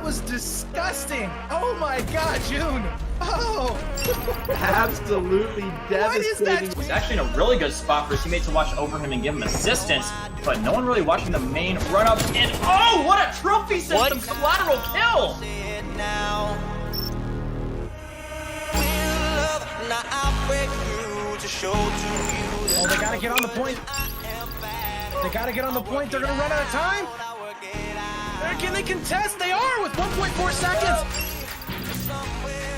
was disgusting. Oh my God, June. Oh. Absolutely devastating. He's actually in a really good spot for his teammate to watch over him and give him assistance, but no one really watching the main run-up. And oh, what a trophy system collateral kill! Oh, they gotta get on the point. They gotta get on the point. They're gonna run out of time. Can they contest? They are with 1.4 seconds.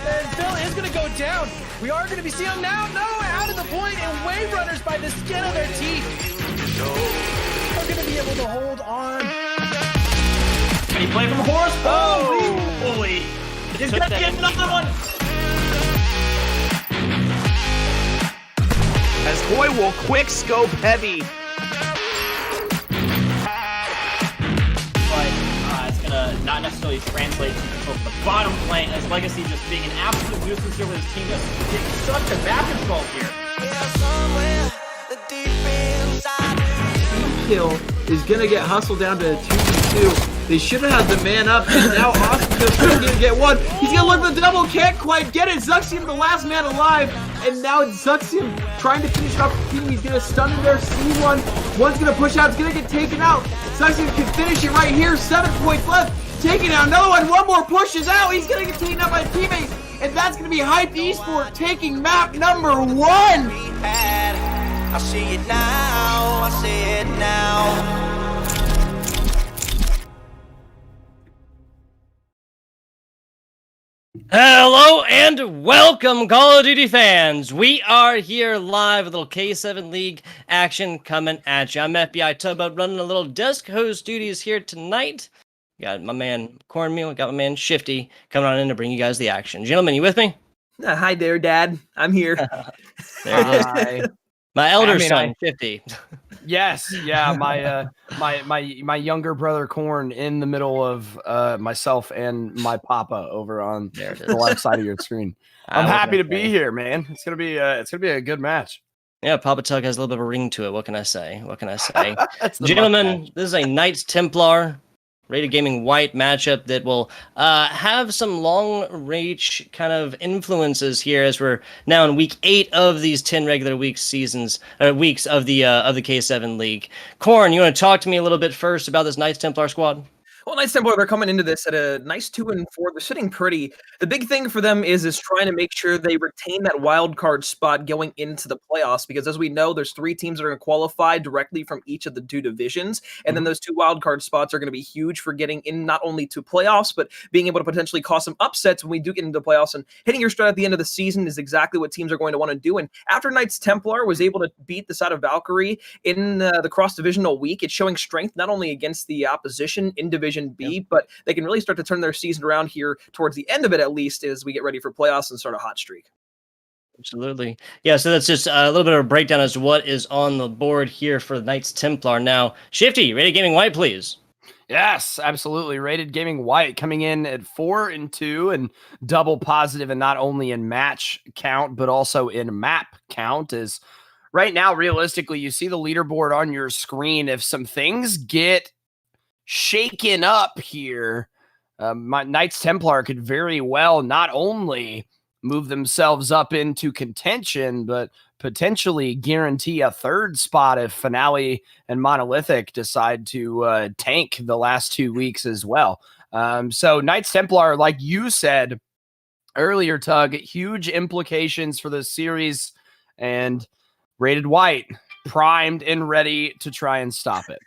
And Phil is gonna go down. We are gonna be seeing him now. No, out of the point, and Wave Runners by the skin of their teeth are gonna be able to hold on. Can he play from horse? Oh, holy! He's gonna get another one. As Hoy will quick scope heavy. Not necessarily translate to control the bottom lane, as Legacy just being an absolute nuisance here with his team just getting such a back control here. Kill is gonna get hustled down to 2v2. They should have had the man up, and now Austin's gonna get one. He's gonna look for the double, can't quite get it. Zuxium, the last man alive, and now Zuxium trying to finish off the team. He's gonna stun in there, C1. One's gonna push out, it's gonna get taken out. Zuxium can finish it right here, 7 points left. Taking out another one more pushes out. He's gonna get taken out by his teammates, and that's gonna be Hype Esport taking map number 1. I see it now, I see it now. Hello and welcome, Call of Duty fans. We are here live with a little K7 League action coming at you. I'm FBI Tugboat running a little desk host duties here tonight. Got my man Cornmeal, got my man Shifty coming on in to bring you guys the action. Gentlemen, you with me? Hi there, Dad. I'm here. There it is. My elder son, 50. Yes, yeah, my younger brother Corn in the middle of myself and my papa over on the left side of your screen. I'm happy to be here, man. It's gonna be a good match. Yeah, Papa Tug has a little bit of a ring to it. What can I say? Gentlemen, this is a Knights Templar Rated Gaming White matchup that will have some long-reach kind of influences here, as we're now in week 8 of these 10 regular weeks of the K7 League. Corn, you want to talk to me a little bit first about this Knights Templar squad? Well, Knights Templar, they're coming into this at a nice 2-4. They're sitting pretty. The big thing for them is trying to make sure they retain that wild card spot going into the playoffs, because as we know, there's 3 teams that are going to qualify directly from each of the 2 divisions, and then those 2 wild card spots are going to be huge for getting in not only to playoffs, but being able to potentially cause some upsets when we do get into the playoffs. And hitting your stride at the end of the season is exactly what teams are going to want to do. And after Knights Templar was able to beat the side of Valkyrie in the cross-divisional week, it's showing strength not only against the opposition in Division B, but they can really start to turn their season around here towards the end of it, at least, as we get ready for playoffs and start a hot streak. Absolutely. Yeah, so that's just a little bit of a breakdown as to what is on the board here for the Knights Templar. Now, Shifty, Rated Gaming White, please. Yes, absolutely. Rated Gaming White coming in at 4-2 and double positive, and not only in match count, but also in map count. Is right now, realistically, you see the leaderboard on your screen. If some things get shaken up here, my Knights Templar could very well not only move themselves up into contention, but potentially guarantee a 3rd spot if Finale and Monolithic decide to tank the last 2 weeks as well. So Knights Templar, like you said earlier, Tug, huge implications for this series, and Rated White primed and ready to try and stop it.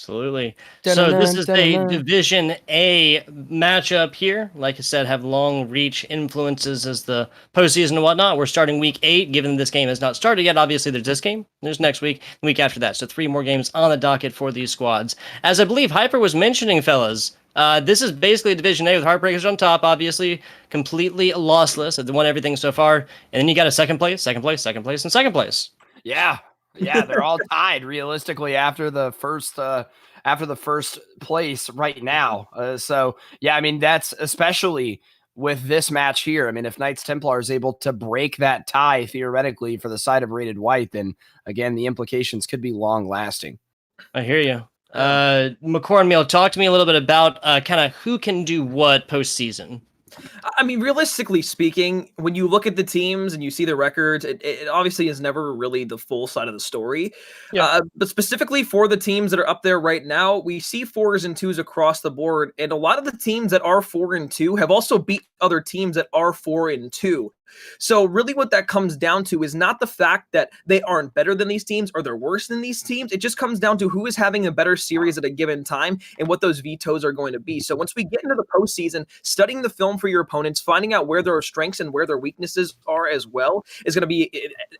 Absolutely. So this is a Division A matchup here. Like I said, have long reach influences as the postseason and whatnot. We're starting week 8, given this game has not started yet. Obviously, there's this game, there's next week, the week after that. So 3 more games on the docket for these squads. As I believe Hyper was mentioning, fellas, this is basically Division A with Heartbreakers on top, obviously, completely lossless. They've won everything so far. And then you got a second place, and second place. Yeah. Yeah, they're all tied realistically after the first place right now. So yeah, I mean, that's especially with this match here. I mean, if Knights Templar is able to break that tie theoretically for the side of Rated White, then again, the implications could be long lasting. I hear you. McCord Meal, talk to me a little bit about kind of who can do what postseason. I mean, realistically speaking, when you look at the teams and you see the records, it obviously is never really the full side of the story. Yeah. But specifically for the teams that are up there right now, we see 4s and 2s across the board. And a lot of the teams that are 4 and 2 have also beat other teams that are 4 and 2. So really what that comes down to is not the fact that they aren't better than these teams or they're worse than these teams. It just comes down to who is having a better series at a given time and what those vetoes are going to be. So once we get into the postseason, studying the film for your opponents, finding out where their strengths and where their weaknesses are as well is going to be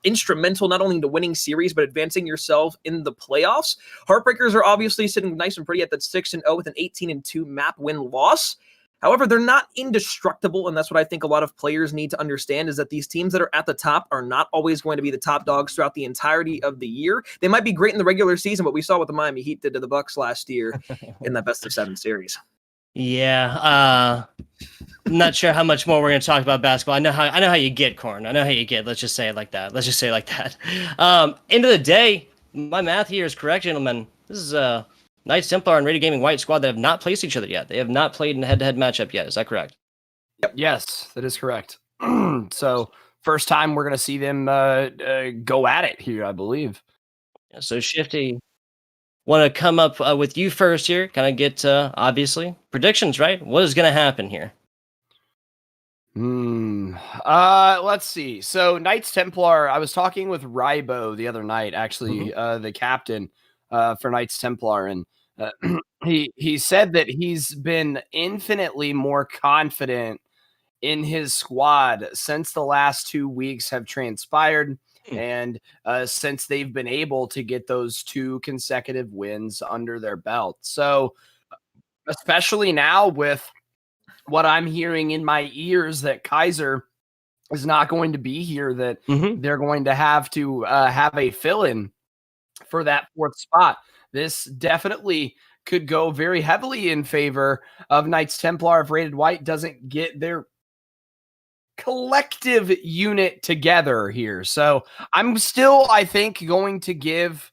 instrumental not only to winning series, but advancing yourself in the playoffs. Heartbreakers are obviously sitting nice and pretty at that 6-0 with an 18-2 map win-loss. However, they're not indestructible, and that's what I think a lot of players need to understand is that these teams that are at the top are not always going to be the top dogs throughout the entirety of the year. They might be great in the regular season, but we saw what the Miami Heat did to the Bucks last year in that best-of-7 series. Yeah, I'm not sure how much more we're going to talk about basketball. I know how you get, Corn. I know how you get. Let's just say it like that. End of the day, my math here is correct, gentlemen. This is Knights Templar and Rated Gaming White squad that have not placed each other yet. They have not played in a head-to-head matchup yet. Is that correct? Yep. Yes, that is correct. So first time we're going to see them go at it here, I believe. Yeah, so Shifty, want to come up with you first here, kind of get, obviously, predictions, right? What is going to happen here? Let's see. So Knights Templar, I was talking with Rybo the other night, actually, the captain for Knights Templar, and he said that he's been infinitely more confident in his squad since the last 2 weeks have transpired, and since they've been able to get those 2 consecutive wins under their belt. So especially now with what I'm hearing in my ears that Kaiser is not going to be here, that they're going to have a fill-in for that 4th spot. This definitely could go very heavily in favor of Knights Templar if Rated White doesn't get their collective unit together here. So I'm still, I think, going to give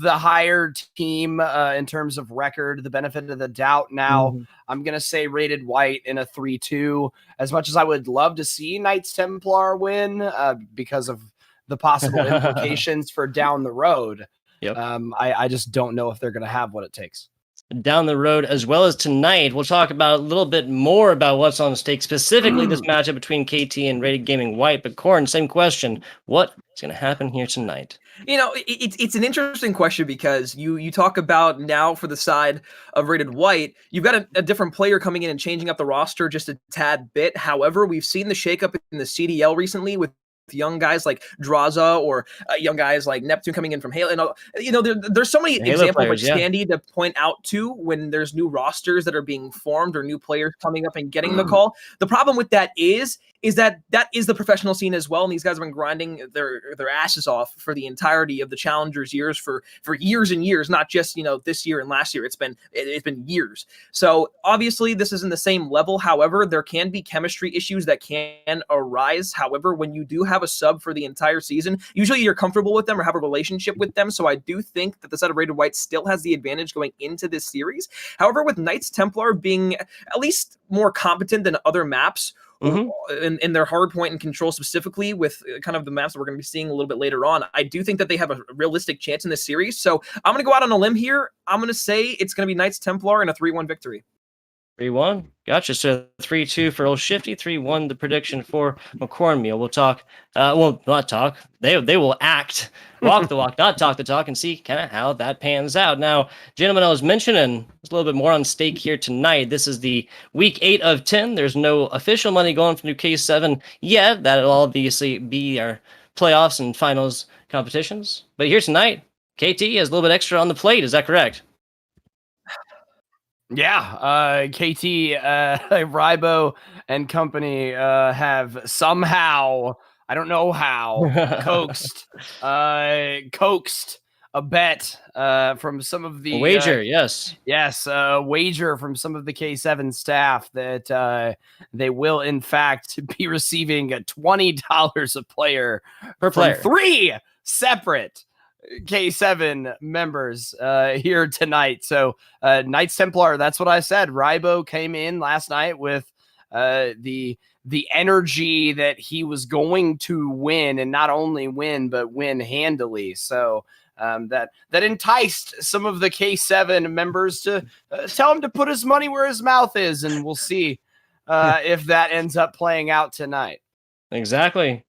the higher team in terms of record the benefit of the doubt. Now, I'm going to say Rated White in a 3-2, as much as I would love to see Knights Templar win because of the possible implications for down the road. Yep. I just don't know if they're going to have what it takes. Down the road, as well as tonight, we'll talk about a little bit more about what's on stake, specifically this matchup between KT and Rated Gaming White. But Corn, same question. What is going to happen here tonight? You know, it's an interesting question because you talk about now for the side of Rated White, you've got a different player coming in and changing up the roster just a tad bit. However, we've seen the shakeup in the CDL recently with young guys like Draza or young guys like Neptune coming in from Halo. And, you know, there's so many examples like Standy to point out to when there's new rosters that are being formed or new players coming up and getting the call. The problem with that is that is the professional scene as well. And these guys have been grinding their asses off for the entirety of the Challengers years for years and years, not just, you know, this year and last year. It's been years. So obviously this isn't the same level. However, there can be chemistry issues that can arise. However, when you do have a sub for the entire season, usually you're comfortable with them or have a relationship with them. So I do think that the side of Rated White still has the advantage going into this series. However, with Knights Templar being at least more competent than other maps, in their hard point and control, specifically with kind of the maps that we're going to be seeing a little bit later on, I do think that they have a realistic chance in this series. So I'm going to go out on a limb here. I'm going to say it's going to be Knights Templar in a 3-1 victory. 3-1. Gotcha. So 3-2 for old Shifty, 3-1 the prediction for McCornmeal. We'll talk. Well, not talk. They will act, walk the walk, not talk the talk, and see kind of how that pans out. Now, gentlemen, I was mentioning there's a little bit more on stake here tonight. This is the week 8 of 10. There's no official money going from K7 yet. That'll obviously be our playoffs and finals competitions. But here tonight, KT has a little bit extra on the plate. Is that correct? Yeah, KT, Rybo and company have somehow, I don't know how, coaxed a bet from some of the wager, yes, wager from some of the K7 staff that they will in fact be receiving $20 a player per player, 3 separate K7 members here tonight. So Knights Templar, that's what I said. Rybo came in last night with the energy that he was going to win, and not only win, but win handily. So that enticed some of the K7 members to tell him to put his money where his mouth is, and we'll see if that ends up playing out tonight. Exactly.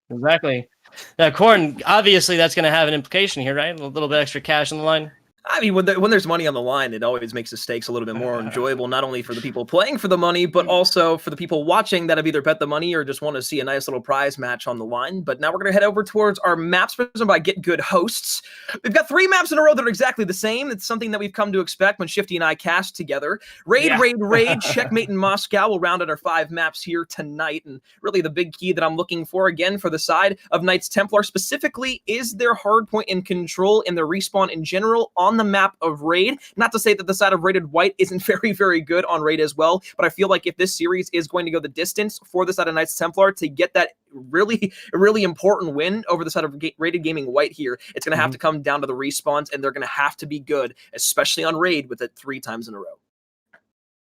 Now, Corn, obviously that's going to have an implication here, right? A little bit extra cash on the line. I mean, when there's money on the line, it always makes the stakes a little bit more enjoyable, not only for the people playing for the money, but also for the people watching that have either bet the money or just want to see a nice little prize match on the line. But now we're going to head over towards our maps presented by GitGudHosts. We've got 3 maps in a row that are exactly the same. It's something that we've come to expect when Shifty and I cast together. Raid, Checkmate, and Moscow will round out our 5 maps here tonight. And really the big key that I'm looking for, again, for the side of Knights Templar specifically, is their hardpoint and control and their respawn in general on the map of Raid. Not to say that the side of Rated White isn't very, very good on Raid as well, but I feel like if this series is going to go the distance for the side of Knights Templar to get that really important win over the side of Rated Gaming White here, it's going to have to come down to the respawns, and they're going to have to be good, especially on Raid with it 3 times in a row.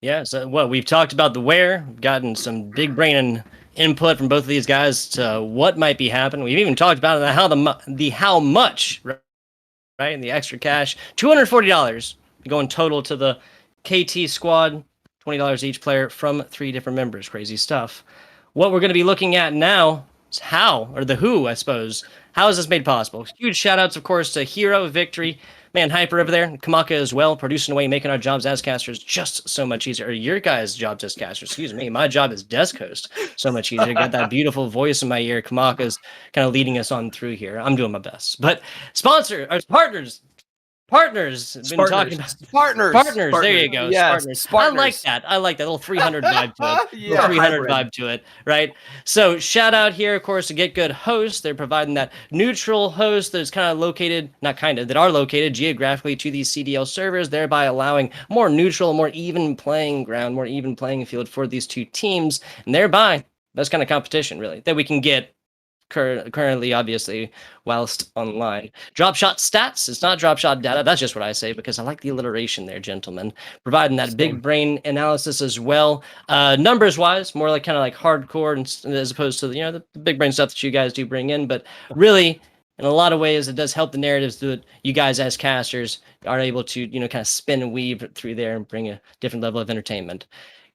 Yeah, so we've talked about the where, gotten some big brain and input from both of these guys to what might be happening. We've even talked about how much, right? And the extra cash, $240 going total to the KT squad, $20 each player from 3 different members. Crazy stuff. What we're going to be looking at now is how, or the who, I suppose. How is this made possible? Huge shout outs, of course, to Hero, Victory, Man Hyper over there, and Kamaka as well, producing away, making our jobs as casters just so much easier. Or your guys' jobs as casters, excuse me. My job as desk host, so much easier. Got that beautiful voice in my ear. Kamaka's kind of leading us on through here. I'm doing my best. But partners. Been talking about partners. There you go. Yes, partners. I like that little 300 vibe to it. Little 300 vibe to it, right? So shout out here, of course, to GitGudHosts. They're providing that neutral host that's kind of located, that are located geographically to these CDL servers, thereby allowing more neutral, more even playing ground, more even playing field for these 2 teams, and thereby that's kind of competition really that we can get currently, obviously, whilst online. DropShotStats, it's not dropshot data, that's just what I say because I like the alliteration there, gentlemen. Providing that big brain analysis as well. Numbers wise, more like kind of like hardcore as opposed to the big brain stuff that you guys do bring in, but really in a lot of ways it does help the narratives that you guys as casters are able to kind of spin and weave through there and bring a different level of entertainment.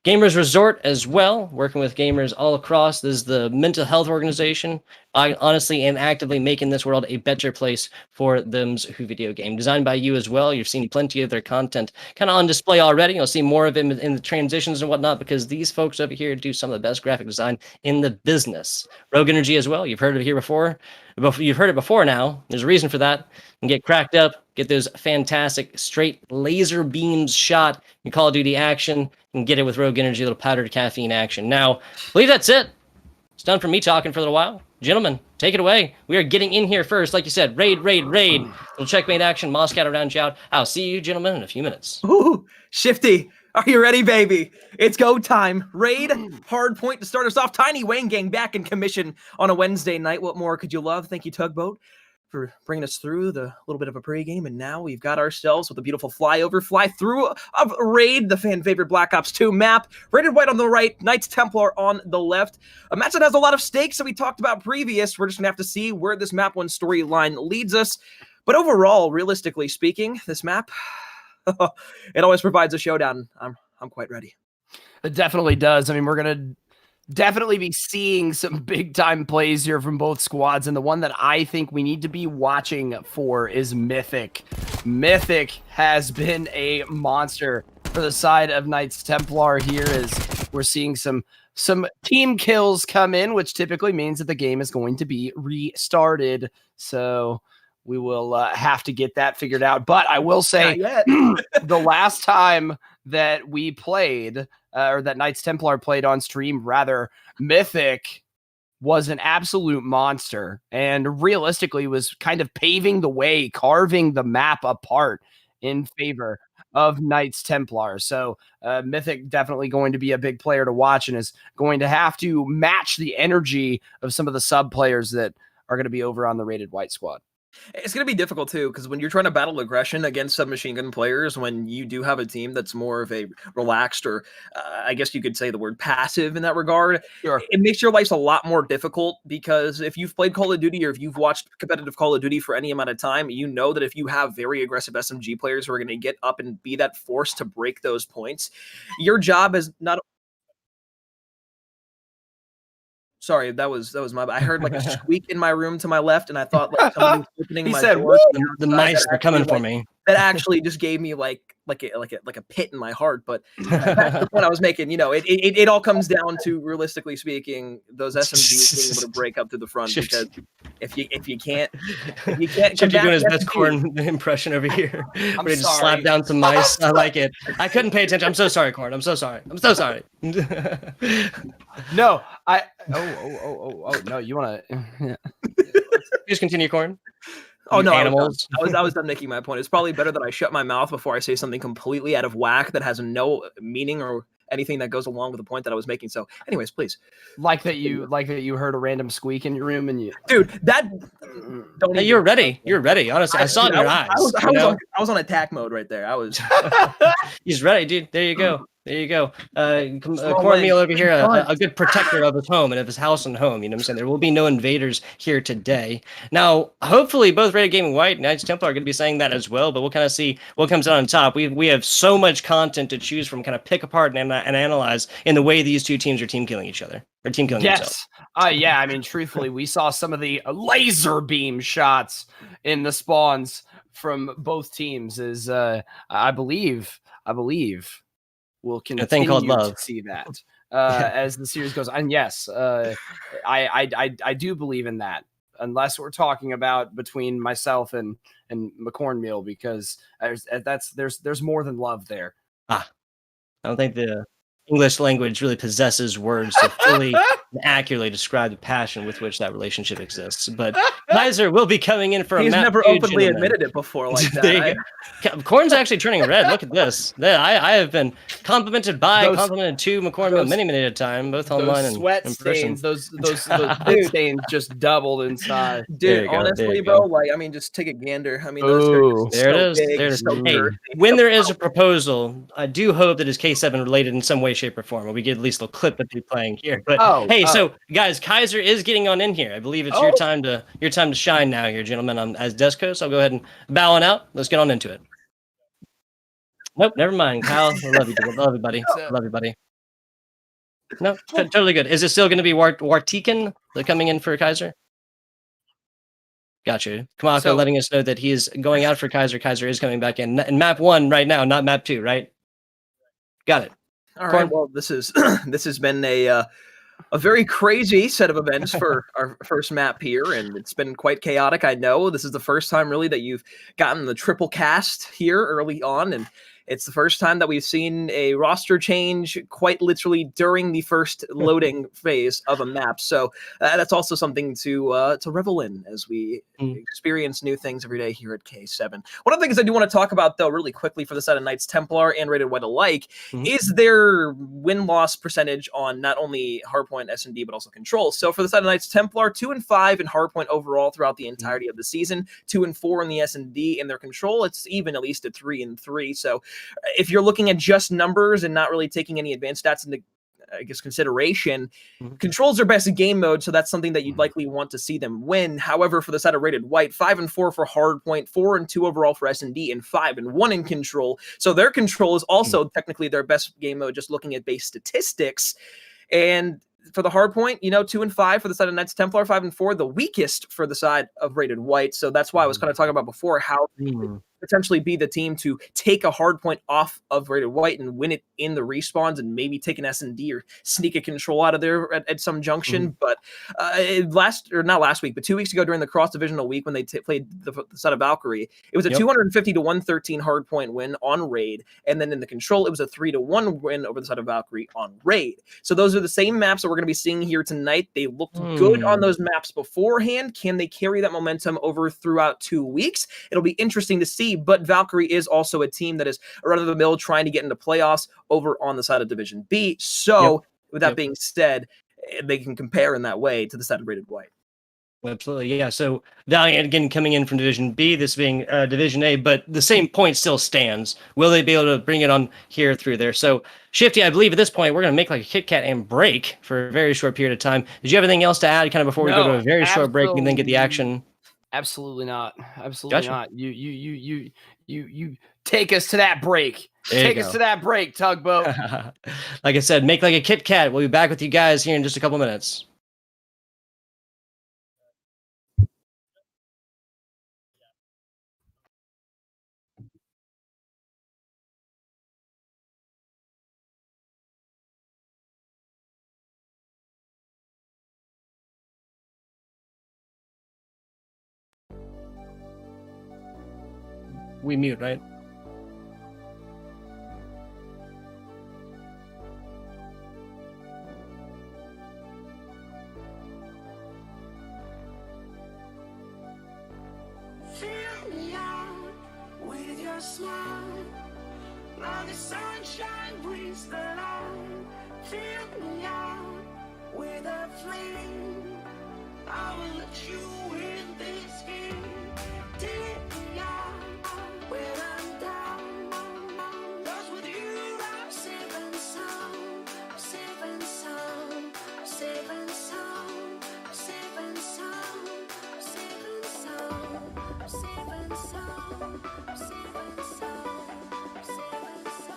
Gamers Resort as well, working with gamers all across. This is the mental health organization. I honestly am actively making this world a better place for them who video game. Designed by you as well. You've seen plenty of their content kind of on display already. You'll see more of it in the transitions and whatnot because these folks over here do some of the best graphic design in the business. Rogue Energy as well. You've heard it here before. You've heard it before now. There's a reason for that. And get cracked up, get those fantastic straight laser beams shot in Call of Duty action, and get it with Rogue Energy, a little powdered caffeine action. Now, I believe that's it. It's done for me talking for a little while. Gentlemen, take it away. We are getting in here first. Like you said, raid. Little checkmate action, Moscow around you out. I'll see you, gentlemen, in a few minutes. Ooh, Shifty, are you ready, baby? It's go time. Raid, hard point to start us off. Tiny Wayne Gang back in commission on a Wednesday night. What more could you love? Thank you, Tugboat, for bringing us through the little bit of a pregame, and now we've got ourselves with a beautiful fly through of Raid, the fan favorite Black Ops 2 map. Rated White on the right, Knights Templar on the left. A match that has a lot of stakes that we talked about previous. We're just gonna have to see where this map 1 storyline leads us. But overall, realistically speaking, this map, it always provides a showdown. I'm quite ready. It definitely does. I mean, we're gonna definitely be seeing some big time plays here from both squads, and the one that I think we need to be watching for is Mythic. Mythic has been a monster for the side of Knights Templar here as we're seeing some team kills come in, which typically means that the game is going to be restarted. So we will have to get that figured out. But I will say the last time that we played, or that Knights Templar played on stream, rather, Mythic was an absolute monster and realistically was kind of paving the way, carving the map apart in favor of Knights Templar. So Mythic definitely going to be a big player to watch and is going to have to match the energy of some of the sub players that are going to be over on the Rated White squad. It's going to be difficult too, because when you're trying to battle aggression against submachine gun players, when you do have a team that's more of a relaxed, or I guess you could say the word passive in that regard, Sure. it makes your life a lot more difficult. Because if you've played Call of Duty, or if you've watched competitive Call of Duty for any amount of time, you know that if you have very aggressive SMG players who are going to get up and be that force to break those points, your job is not. Sorry, that was my. I heard like a squeak in my room to my left, and I thought like somebody was opening He my said, door. The mice are coming for me. That actually just gave me like a pit in my heart. But that's the point I was making. You know, it all comes down to, realistically speaking, those SMGs being able to break up to the front. Because if you can't Chip, you're doing his best Corn impression over here. I'm Ready to sorry. slap down some mice. I like it. I couldn't pay attention. I'm so sorry, Corn. I'm so sorry. I'm so sorry. No, oh, no, you want to. Just continue, Corn. Oh no, animals. I was done making my point. It's probably better that I shut my mouth before I say something completely out of whack that has no meaning or anything that goes along with the point that I was making. So, anyways, please. Like that you heard a random squeak in your room and you. Dude, that. Don't Hey, you're ready. You're ready. Honestly, I saw it in your eyes. I was on attack mode right there. I was. He's ready, dude. There you go. There you go. Cornmeal over here, a good protector of his home and of his house and home. You know what I'm saying? There will be no invaders here today. Now, hopefully, both Rated Gaming White and Knights Templar are going to be saying that as well, but we'll kind of see what comes out on top. We have so much content to choose from, kind of pick apart and analyze in the way these two teams are team killing each other. Or team killing themselves. Yeah, I mean, truthfully, we saw some of the laser beam shots in the spawns from both teams. I believe we'll continue to see that as the series goes on. And yes, I do believe in that, unless we're talking about between myself and McCornmeal, because there's more than love there. I don't think the English language really possesses words to fully and accurately describe the passion with which that relationship exists. But Kaiser will be coming in for a He's map. never openly admitted it before like that. Corn's actually turning red. Look at this. I have been complimented to McCornmeal many at a time, both online and sweat in stains, person. those pit stains just doubled inside. Dude, honestly, bro, like, I mean, just take a gander. I mean, those are there so it is. big, There it is. so Hey, dirty. when there is a proposal, I do hope that it's K7 related in some way, shape, or form. We get at least a clip that we're playing here. But so guys, Kaiser is getting on in here. I believe it's your time to shine now here, gentlemen. As Desco, so I'll go ahead and bow on out. Let's get on into it. Nope, never mind. Kyle, I love you, dude. Love you, buddy. Love you, buddy. No, totally good. Is it still going to be Wartikin coming in for Kaiser? Gotcha. Kamako letting us know that he is going out for Kaiser. Kaiser is coming back in map 1 right now, not map 2, right? Got it. All right. Well, this has been a very crazy set of events for our first map here, and it's been quite chaotic. I know this is the first time really that you've gotten the triple cast here early on, and it's the first time that we've seen a roster change quite literally during the first loading phase of a map. So that's also something to revel in as we experience new things every day here at K7. One of the things I do want to talk about, though, really quickly for the side of Knights Templar and Rated White alike, is their win-loss percentage on not only hardpoint, S&D, but also control. So for the side of Knights Templar, 2-5 in hardpoint overall throughout the entirety of the season, 2-4 in the S&D. In their control, it's even at least at 3-3. So if you're looking at just numbers and not really taking any advanced stats into, I guess, consideration, control's their best game mode, so that's something that you'd likely want to see them win. However, for the side of Rated White, 5-4 for hardpoint, 4-2 overall for S&D, and 5-1 in control. So their control is also technically their best game mode, just looking at base statistics. And for the hardpoint, 2-5 for the side of Knights Templar, 5-4, the weakest for the side of Rated White. So that's why I was kind of talking about before how potentially be the team to take a hard point off of Rated White and win it in the respawns, and maybe take an S&D or sneak a control out of there at some junction. But not last week, but 2 weeks ago during the cross-divisional week when they played the side of Valkyrie, it was a 250-113 hard point win on Raid, and then in the control, it was a 3-1 win over the side of Valkyrie on Raid. So those are the same maps that we're going to be seeing here tonight. They looked good on those maps beforehand. Can they carry that momentum over throughout 2 weeks? It'll be interesting to see. But Valkyrie is also a team that is run-of-the-mill trying to get into playoffs over on the side of Division B. So with that being said, they can compare in that way to the side of Rated White. Absolutely, yeah. So Valiant again coming in from Division B, this being Division A, but the same point still stands. Will they be able to bring it on here through there? So Shifty, I believe at this point we're going to make like a Kit Kat and break for a very short period of time. Did you have anything else to add, kind of before we go to a very short break and then get the action? Absolutely not. Absolutely not. You take us to that break. Take us to that break, Tugboat. Like I said, make like a Kit Kat. We'll be back with you guys here in just a couple minutes. We mute, right? Fill me out with your smile. Now the sunshine brings the light. Fill me out with a flame. I will let you in this game. Take me out when I'm down. 'Cause with you I'm safe and sound. Safe and sound. Safe and sound. Safe and sound. Safe and sound. Safe and sound. Safe and sound. Safe and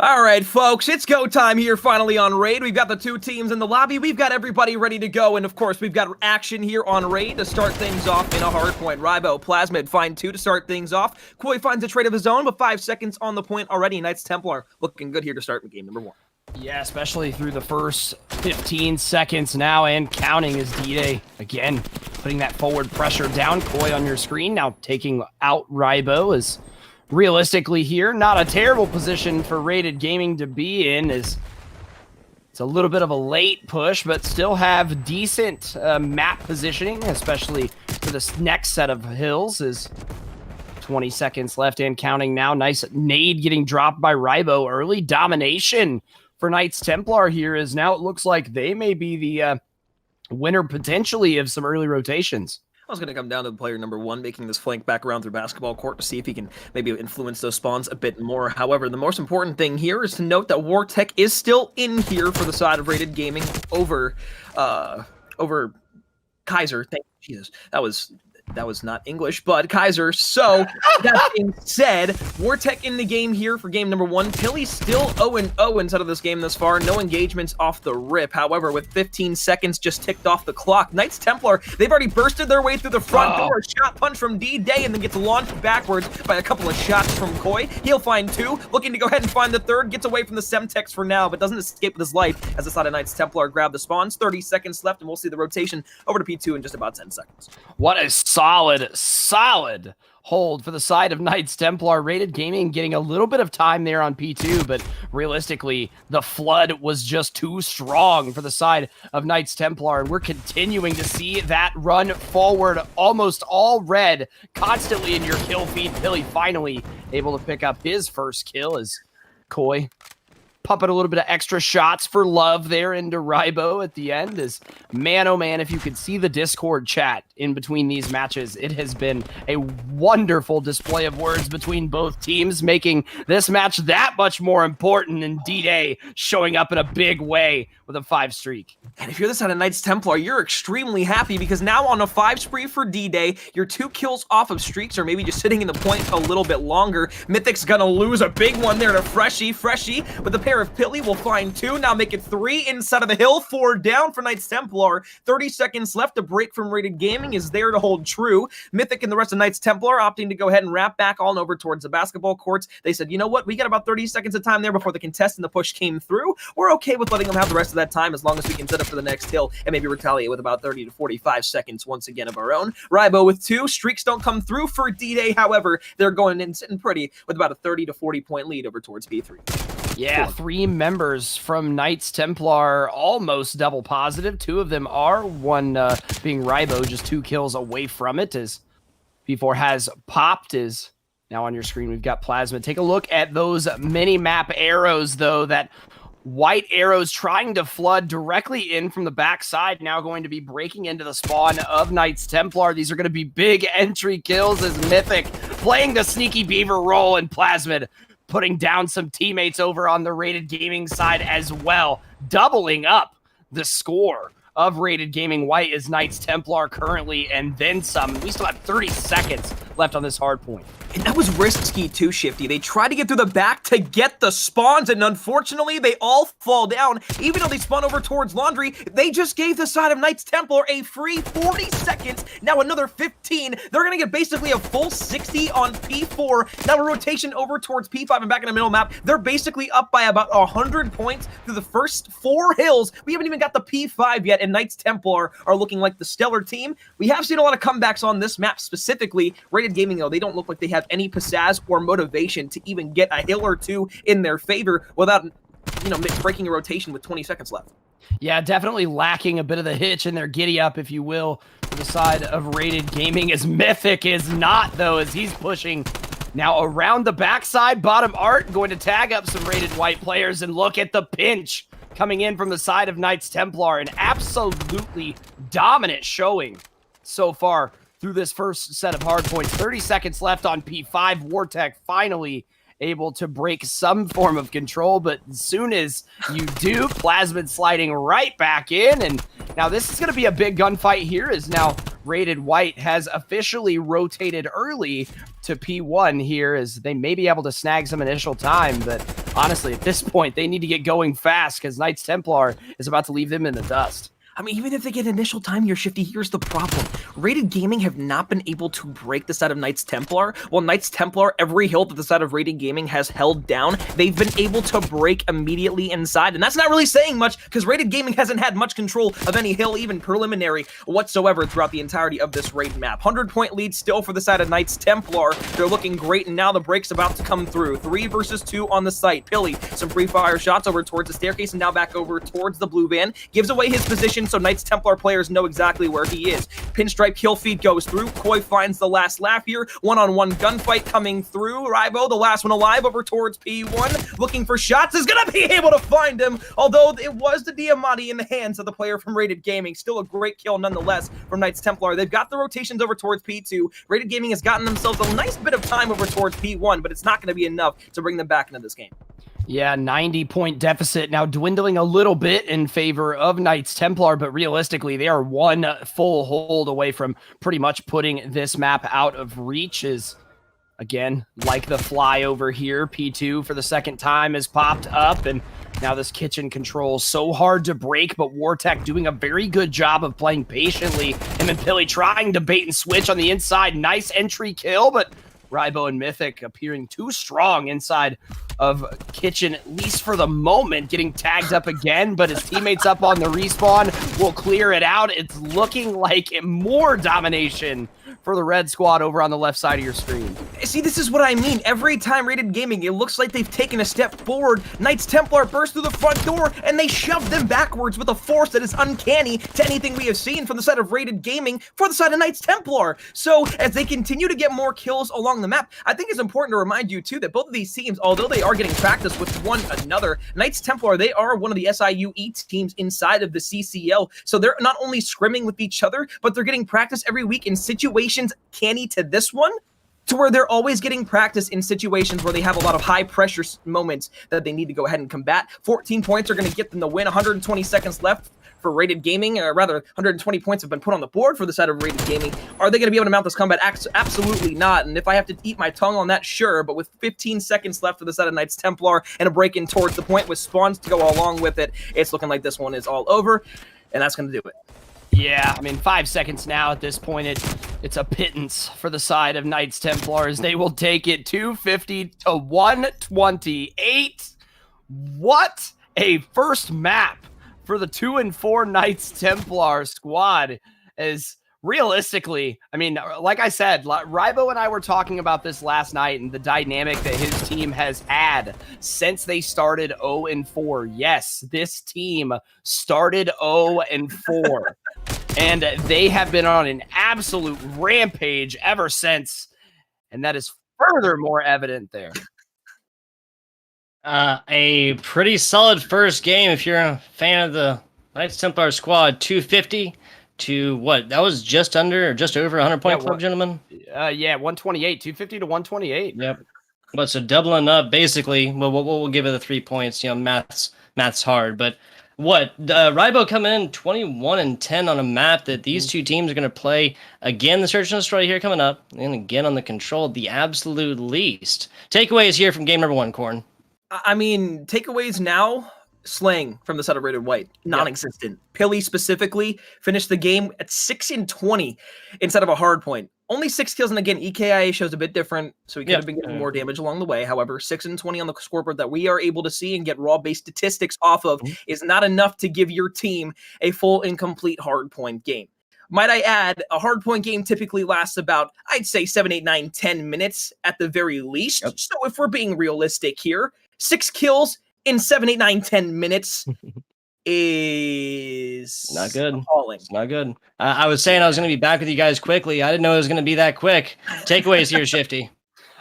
All right, folks, it's go time here finally on Raid. We've got the two teams in the lobby. We've got everybody ready to go. And, of course, we've got action here on Raid to start things off in a hard point. Rybo, Plasmid find 2 to start things off. Koi finds a trade of his own, but 5 seconds on the point already. Knights Templar looking good here to start game number 1. Yeah, especially through the first 15 seconds now and counting as D-Day. Again, putting that forward pressure down. Koi on your screen now taking out Rybo is realistically here. Not a terrible position for Rated Gaming to be in, as it's It's a little bit of a late push, but still have decent map positioning, especially for this next set of hills. Is 20 seconds left and counting now. Nice nade getting dropped by Rybo. Early domination for Knights Templar here is now it looks like they may be the winner potentially of some early rotations. I was going to come down to player number 1, making this flank back around through basketball court to see if he can maybe influence those spawns a bit more. However, the most important thing here is to note that Wartech is still in here for the side of Rated Gaming over Kaiser. Thank you, Jesus. That was not English, but Kaiser. So, that being said, Wartech in the game here for game number 1. Pilly's still 0-0 inside of this game thus far. No engagements off the rip. However, with 15 seconds just ticked off the clock, Knights Templar, they've already bursted their way through the front door. Shot punch from D-Day and then gets launched backwards by a couple of shots from Koi. He'll find 2, looking to go ahead and find the 3rd. Gets away from the Semtex for now, but doesn't escape with his life as the side of Knights Templar grab the spawns. 30 seconds left, and we'll see the rotation over to P2 in just about 10 seconds. What a solid hold for the side of Knights Templar. Rated Gaming getting a little bit of time there on P2, but realistically, the flood was just too strong for the side of Knights Templar, and we're continuing to see that run forward, almost all red, constantly in your kill feed. Pilly finally able to pick up his first kill as Koi pumping a little bit of extra shots for love there into Rybo at the end. Is man, oh man, if you could see the Discord chat in between these matches, it has been a wonderful display of words between both teams, making this match that much more important, and D-Day showing up in a big way with a 5 streak. And if you're the side of Knights Templar, you're extremely happy because now on a 5 spree for D-Day, you're 2 kills off of streaks, or maybe just sitting in the point a little bit longer. Mythic's gonna lose a big one there to Freshie. Freshie with a pair of Pilly will find 2, now make it 3 inside of the hill. 4 down for Knights Templar. 30 seconds left. A break from Rated Gaming is there to hold true. Mythic and the rest of Knights Templar opting to go ahead and wrap back on over towards the basketball courts. They said, you know what, we got about 30 seconds of time there before the contest and the push came through. We're okay with letting them have the rest of that time as long as we can set up for the next hill and maybe retaliate with about 30 to 45 seconds once again of our own. Rybo with 2. Streaks don't come through for D-Day, however, they're going in sitting pretty with about a 30 to 40 point lead over towards B3. Yeah, 3 members from Knights Templar almost double positive. 2 of them are, one being Rybo, just 2 kills away from it as P4 has popped. Is now on your screen. We've got Plasma. Take a look at those mini-map arrows, though. That white arrows trying to flood directly in from the backside, now going to be breaking into the spawn of Knights Templar. These are going to be big entry kills as Mythic playing the sneaky beaver role, and Plasmid putting down some teammates over on the Rated Gaming side as well, doubling up the score of Rated Gaming. White is Knights Templar currently, and then some. We still have 30 seconds left on this hard point. And that was risky too, Shifty. They tried to get through the back to get the spawns, and unfortunately, they all fall down. Even though they spawn over towards Laundry, they just gave the side of Knights Templar a free 40 seconds. Now another 15. They're going to get basically a full 60 on P4. Now a rotation over towards P5 and back in the middle map. They're basically up by about 100 points through the first 4 hills. We haven't even got the P5 yet, and Knights Templar are looking like the stellar team. We have seen a lot of comebacks on this map specifically. Rated Gaming, though, they don't look like they have any pizzazz or motivation to even get a hill or 2 in their favor without, breaking a rotation with 20 seconds left. Yeah, definitely lacking a bit of the hitch in their giddy up, if you will, to the side of Rated Gaming, as Mythic is not, though, as he's pushing now around the backside. Bottom Art going to tag up some Rated White players, and look at the pinch coming in from the side of Knights Templar. An absolutely dominant showing so far through this first set of hard points. 30 seconds left on P5. Wartech finally able to break some form of control, but as soon as you do, Plasmid sliding right back in, and now this is going to be a big gunfight here, as now Rated White has officially rotated early to P1 here, as they may be able to snag some initial time, but honestly, at this point, they need to get going fast, because Knights Templar is about to leave them in the dust. I mean, even if they get initial time here, Shifty, here's the problem. Rated Gaming have not been able to break the side of Knights Templar. While Knights Templar, every hill that the side of Rated Gaming has held down, they've been able to break immediately inside. And that's not really saying much, because Rated Gaming hasn't had much control of any hill, even preliminary, whatsoever throughout the entirety of this raid map. 100-point lead still for the side of Knights Templar. They're looking great, and now the break's about to come through. 3 versus 2 on the site. Pilly, some free fire shots over towards the staircase, and now back over towards the blue van. Gives away his position, so Knights Templar players know exactly where he is. Pinstripe kill feed goes through. Koi finds the last laugh here. One-on-one gunfight coming through. Rybo, the last one alive, over towards P1. Looking for shots, is going to be able to find him, although it was the Diamante in the hands of the player from Rated Gaming. Still a great kill nonetheless from Knights Templar. They've got the rotations over towards P2. Rated Gaming has gotten themselves a nice bit of time over towards P1, but it's not going to be enough to bring them back into this game. Yeah, 90-point deficit now dwindling a little bit in favor of Knights Templar, but realistically, they are one full hold away from pretty much putting this map out of reach. Is again, like the flyover here, P2 for the second time has popped up, and now this kitchen control so hard to break, but Wartech doing a very good job of playing patiently. Him and Pilly trying to bait and switch on the inside. Nice entry kill, but Rybo and Mythic appearing too strong inside of kitchen, at least for the moment, getting tagged up again, but his teammates up on the respawn will clear it out. It's looking like more domination for the red squad over on the left side of your screen. See, this is what I mean. Every time Rated Gaming, it looks like they've taken a step forward. Knights Templar burst through the front door, and they shove them backwards with a force that is uncanny to anything we have seen from the side of Rated Gaming for the side of Knights Templar. So, as they continue to get more kills along the map, I think it's important to remind you, too, that both of these teams, although they are getting practice with one another, Knights Templar, they are one of the SIUE teams inside of the CCL. So they're not only scrimming with each other, but they're getting practice every week in situations canny to this one, to where they're always getting practice in situations where they have a lot of high pressure moments that they need to go ahead and combat. 14 points are going to get them the win. 120 seconds left for Rated Gaming, or rather 120 points have been put on the board for the side of Rated Gaming. Are they going to be able to mount this combat? Absolutely not. And if I have to eat my tongue on that, sure. But with 15 seconds left for the side of Knights Templar and a break in towards the point with spawns to go along with it, it's looking like this one is all over. And that's going to do it. Yeah, I mean, 5 seconds now at this point. It's a pittance for the side of Knights Templars. They will take it 250 to 128. What a first map for the 2-4 Knights Templar squad. As realistically, I mean, like I said, Rybo and I were talking about this last night and the dynamic that his team has had since they started 0-4. Yes, this team started 0-4. And they have been on an absolute rampage ever since. And that is furthermore evident there. A pretty solid first game if you're a fan of the Knights Templar squad. 250 to what? That was just under or just over 100-point club, gentlemen? Yeah, 128. 250 to 128. Yep. But so doubling up, basically, well, we'll give it the 3 points. You know, math's hard, but what? Rybo coming in 21-10 on a map that these two teams are going to play again. The Search and Destroy here coming up, and again on the Control, the absolute least. Takeaways here from game number 1, Corn. I mean, takeaways now, slaying from the side of Rated White, non-existent. Yep. Pilly specifically finished the game at 6-20 instead of a hard point. Only 6 kills, and again, EKIA shows a bit different, so he could have been getting more damage along the way. However, 6-20 on the scoreboard that we are able to see and get raw-based statistics off of is not enough to give your team a full and complete hardpoint game. Might I add, a hardpoint game typically lasts about, I'd say, 7, 8, 9, 10 minutes at the very least. Yep. So if we're being realistic here, 6 kills in 7, 8, 9, 10 minutes is not good. Appalling. It's not good. I was saying I was going to be back with you guys quickly. I didn't know it was going to be that quick. Takeaways here, Shifty.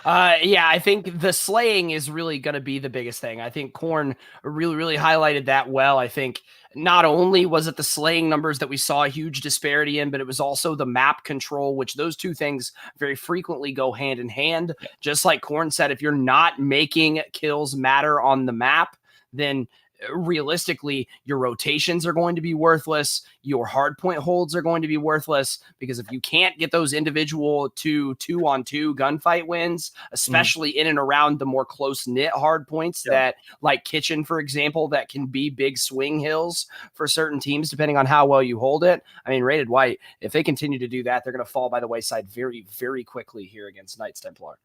Yeah, I think the slaying is really going to be the biggest thing. I think Korn really highlighted that well. I think not only was it the slaying numbers that we saw a huge disparity in, but it was also the map control, which those two things very frequently go hand in hand. Yeah. Just like Korn said, if you're not making kills matter on the map, then realistically, your rotations are going to be worthless. Your hardpoint holds are going to be worthless, because if you can't get those individual 2-on-2 gunfight wins, especially in and around the more close-knit hardpoints that, like Kitchen, for example, that can be big swing hills for certain teams, depending on how well you hold it. I mean, Rated White, if they continue to do that, they're going to fall by the wayside very, very quickly here against Knights Templar.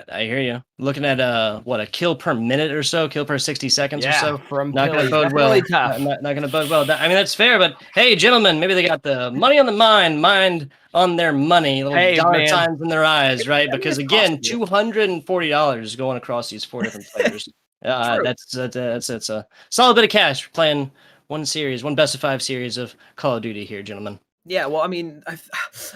I hear you. Looking at a kill per minute or so, kill per 60 seconds or so. From not going to bode well. Really tough. Not going to bode well. I mean, that's fair, but hey, gentlemen, maybe they got the money on the mind on their money, little dollar signs in their eyes, right? Because again, $240 going across these 4 different players. That's a solid bit of cash for playing one best of 5 series of Call of Duty here, gentlemen. Yeah, well, I mean,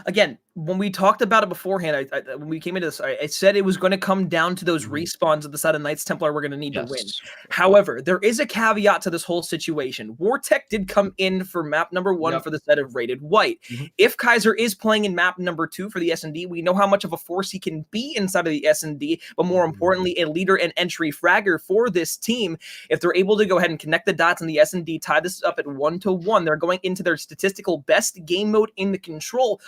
again, when we talked about it beforehand, when we came into this, I said it was going to come down to those respawns at the side of Knights Templar we're going to need to win. However, there is a caveat to this whole situation. Wartech did come in for map number 1 for the set of Rated White. If Kaiser is playing in map number 2 for the S&D, we know how much of a force he can be inside of the S&D, but more importantly, a leader and entry fragger for this team. If they're able to go ahead and connect the dots in the S&D, tie this up at 1-1, they're going into their statistical best game mode in the control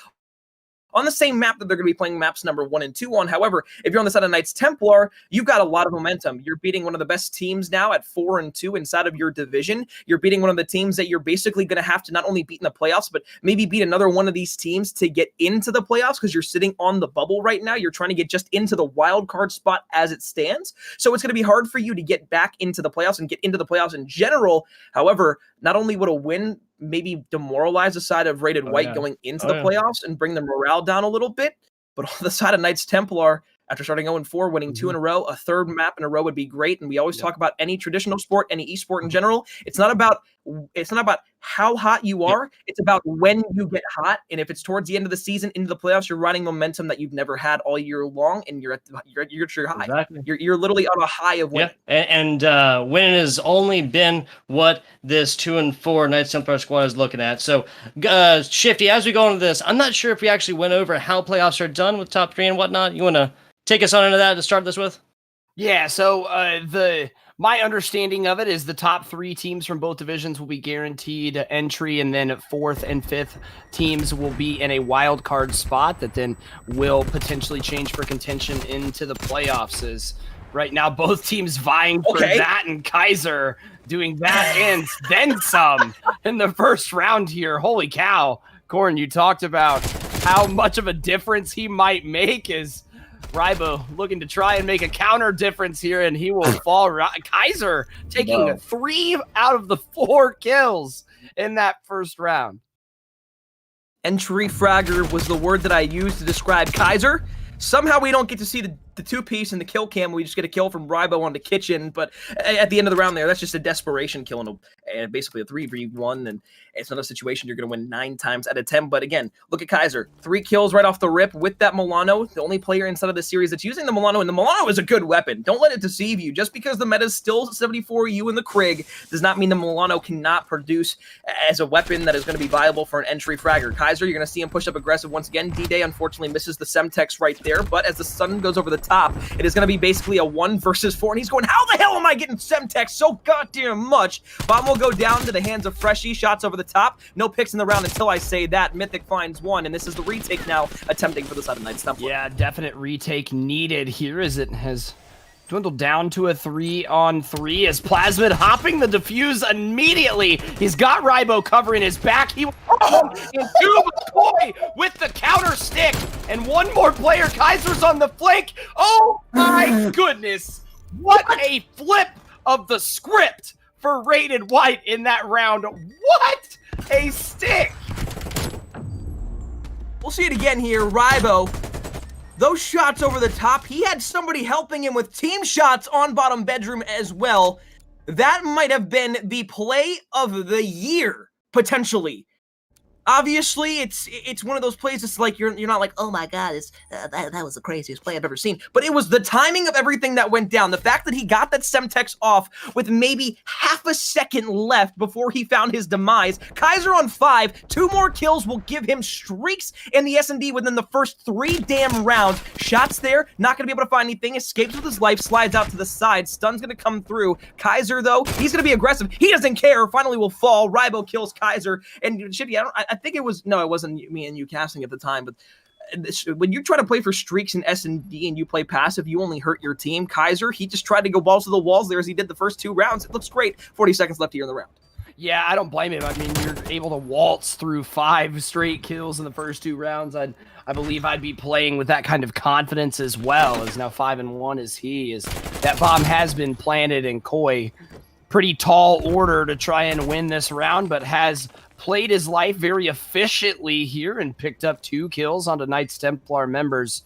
on the same map that they're going to be playing maps number 1 and 2 on. However, if you're on the side of Knights Templar, you've got a lot of momentum. You're beating one of the best teams now at 4-2 inside of your division. You're beating one of the teams that you're basically going to have to not only beat in the playoffs, but maybe beat another one of these teams to get into the playoffs, because you're sitting on the bubble right now. You're trying to get just into the wild card spot as it stands. So it's going to be hard for you to get back into the playoffs and get into the playoffs in general. However, not only would a win maybe demoralize the side of Rated White going into the playoffs and bring the morale down a little bit, but on the side of Knights Templar, after starting 0-4, winning 2 in a row, a third map in a row would be great. And we always talk about any traditional sport, any esport in general. It's not about how hot you are. It's about when you get hot. And if it's towards the end of the season into the playoffs, you're riding momentum that you've never had all year long, and you're at your high. Exactly. You're literally on a high of winning. And winning has only been what this 2-4 Knights Templar squad is looking at. So, Shifty, as we go into this, I'm not sure if we actually went over how playoffs are done with top 3 and whatnot. You want to take us on into that to start this with? Yeah, so my understanding of it is the top 3 teams from both divisions will be guaranteed entry, and then 4th and 5th teams will be in a wild card spot that then will potentially change for contention into the playoffs. Is right now both teams vying for that, and Kaiser doing that and then some in the first round here. Holy cow. Corn, you talked about how much of a difference he might make. Is Rybo looking to try and make a counter difference here, and he will fall. Kaiser taking 3 out of the 4 kills in that first round. Entry fragger was the word that I used to describe Kaiser. Somehow we don't get to see the 2-piece and the kill cam. We just get a kill from Rybo on the Kitchen, but at the end of the round there, that's just a desperation kill and basically a 3v1, and it's not a situation you're going to win 9 times out of 10. But again, look at Kaiser. 3 kills right off the rip with that Milano, the only player inside of the series that's using the Milano, and the Milano is a good weapon. Don't let it deceive you. Just because the meta is still 74U in the Krig does not mean the Milano cannot produce as a weapon that is going to be viable for an entry fragger. Kaiser, you're going to see him push up aggressive once again. D-Day unfortunately misses the Semtex right there, but as the sun goes over the top, it is going to be basically a 1 versus 4, and he's going, how the hell am I getting Semtex so goddamn much? Bomb will go down to the hands of Freshy. Shots over the top. No picks in the round until I say that. Mythic finds 1, and this is the retake now, attempting for the side of Knights Templar. Yeah, definite retake needed here as it has dwindled down to a 3-on-3 as Plasmid hopping the defuse immediately. He's got Rybo covering his back. He into McCoy with the counter stick, and one more player. Kaiser's on the flank. Oh my goodness. What a flip of the script for Rated White in that round. What a stick. We'll see it again here. Rybo, those shots over the top, he had somebody helping him with team shots on bottom bedroom as well. That might have been the play of the year, potentially. Obviously, it's one of those plays. It's like you're not like, oh my god, that was the craziest play I've ever seen. But it was the timing of everything that went down. The fact that he got that Semtex off with maybe half a second left before he found his demise. Kaiser on 5, 2 more kills will give him streaks in the S&D within the first 3 damn rounds. Shots there, not gonna be able to find anything. Escapes with his life, slides out to the side. Stun's gonna come through. Kaiser though, he's gonna be aggressive. He doesn't care. Finally will fall. Rybo kills Kaiser, and Shibby, I think it wasn't me and you casting at the time, but when you try to play for streaks in S&D and you play passive, you only hurt your team. Kaiser, he just tried to go balls to the walls there as he did the first 2 rounds. It looks great. 40 seconds left here in the round. Yeah, I don't blame him. I mean, you're able to waltz through 5 straight kills in the first 2 rounds. I believe I'd be playing with that kind of confidence as well, as now 5-1 as he is. That bomb has been planted, and Koi, pretty tall order to try and win this round, but has played his life very efficiently here and picked up 2 kills onto Knights Templar members.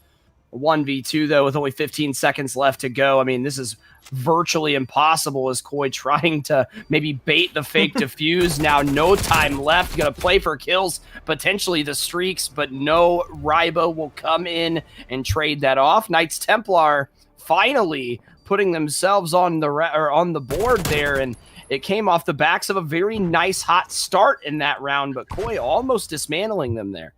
1v2 though, with only 15 seconds left to go. I mean, this is virtually impossible as Koi trying to maybe bait the fake defuse. Now no time left, gonna play for kills, potentially the streaks, but no, Rybo will come in and trade that off. Knights Templar finally putting themselves on the board there, and it came off the backs of a very nice hot start in that round, but Koi almost dismantling them there.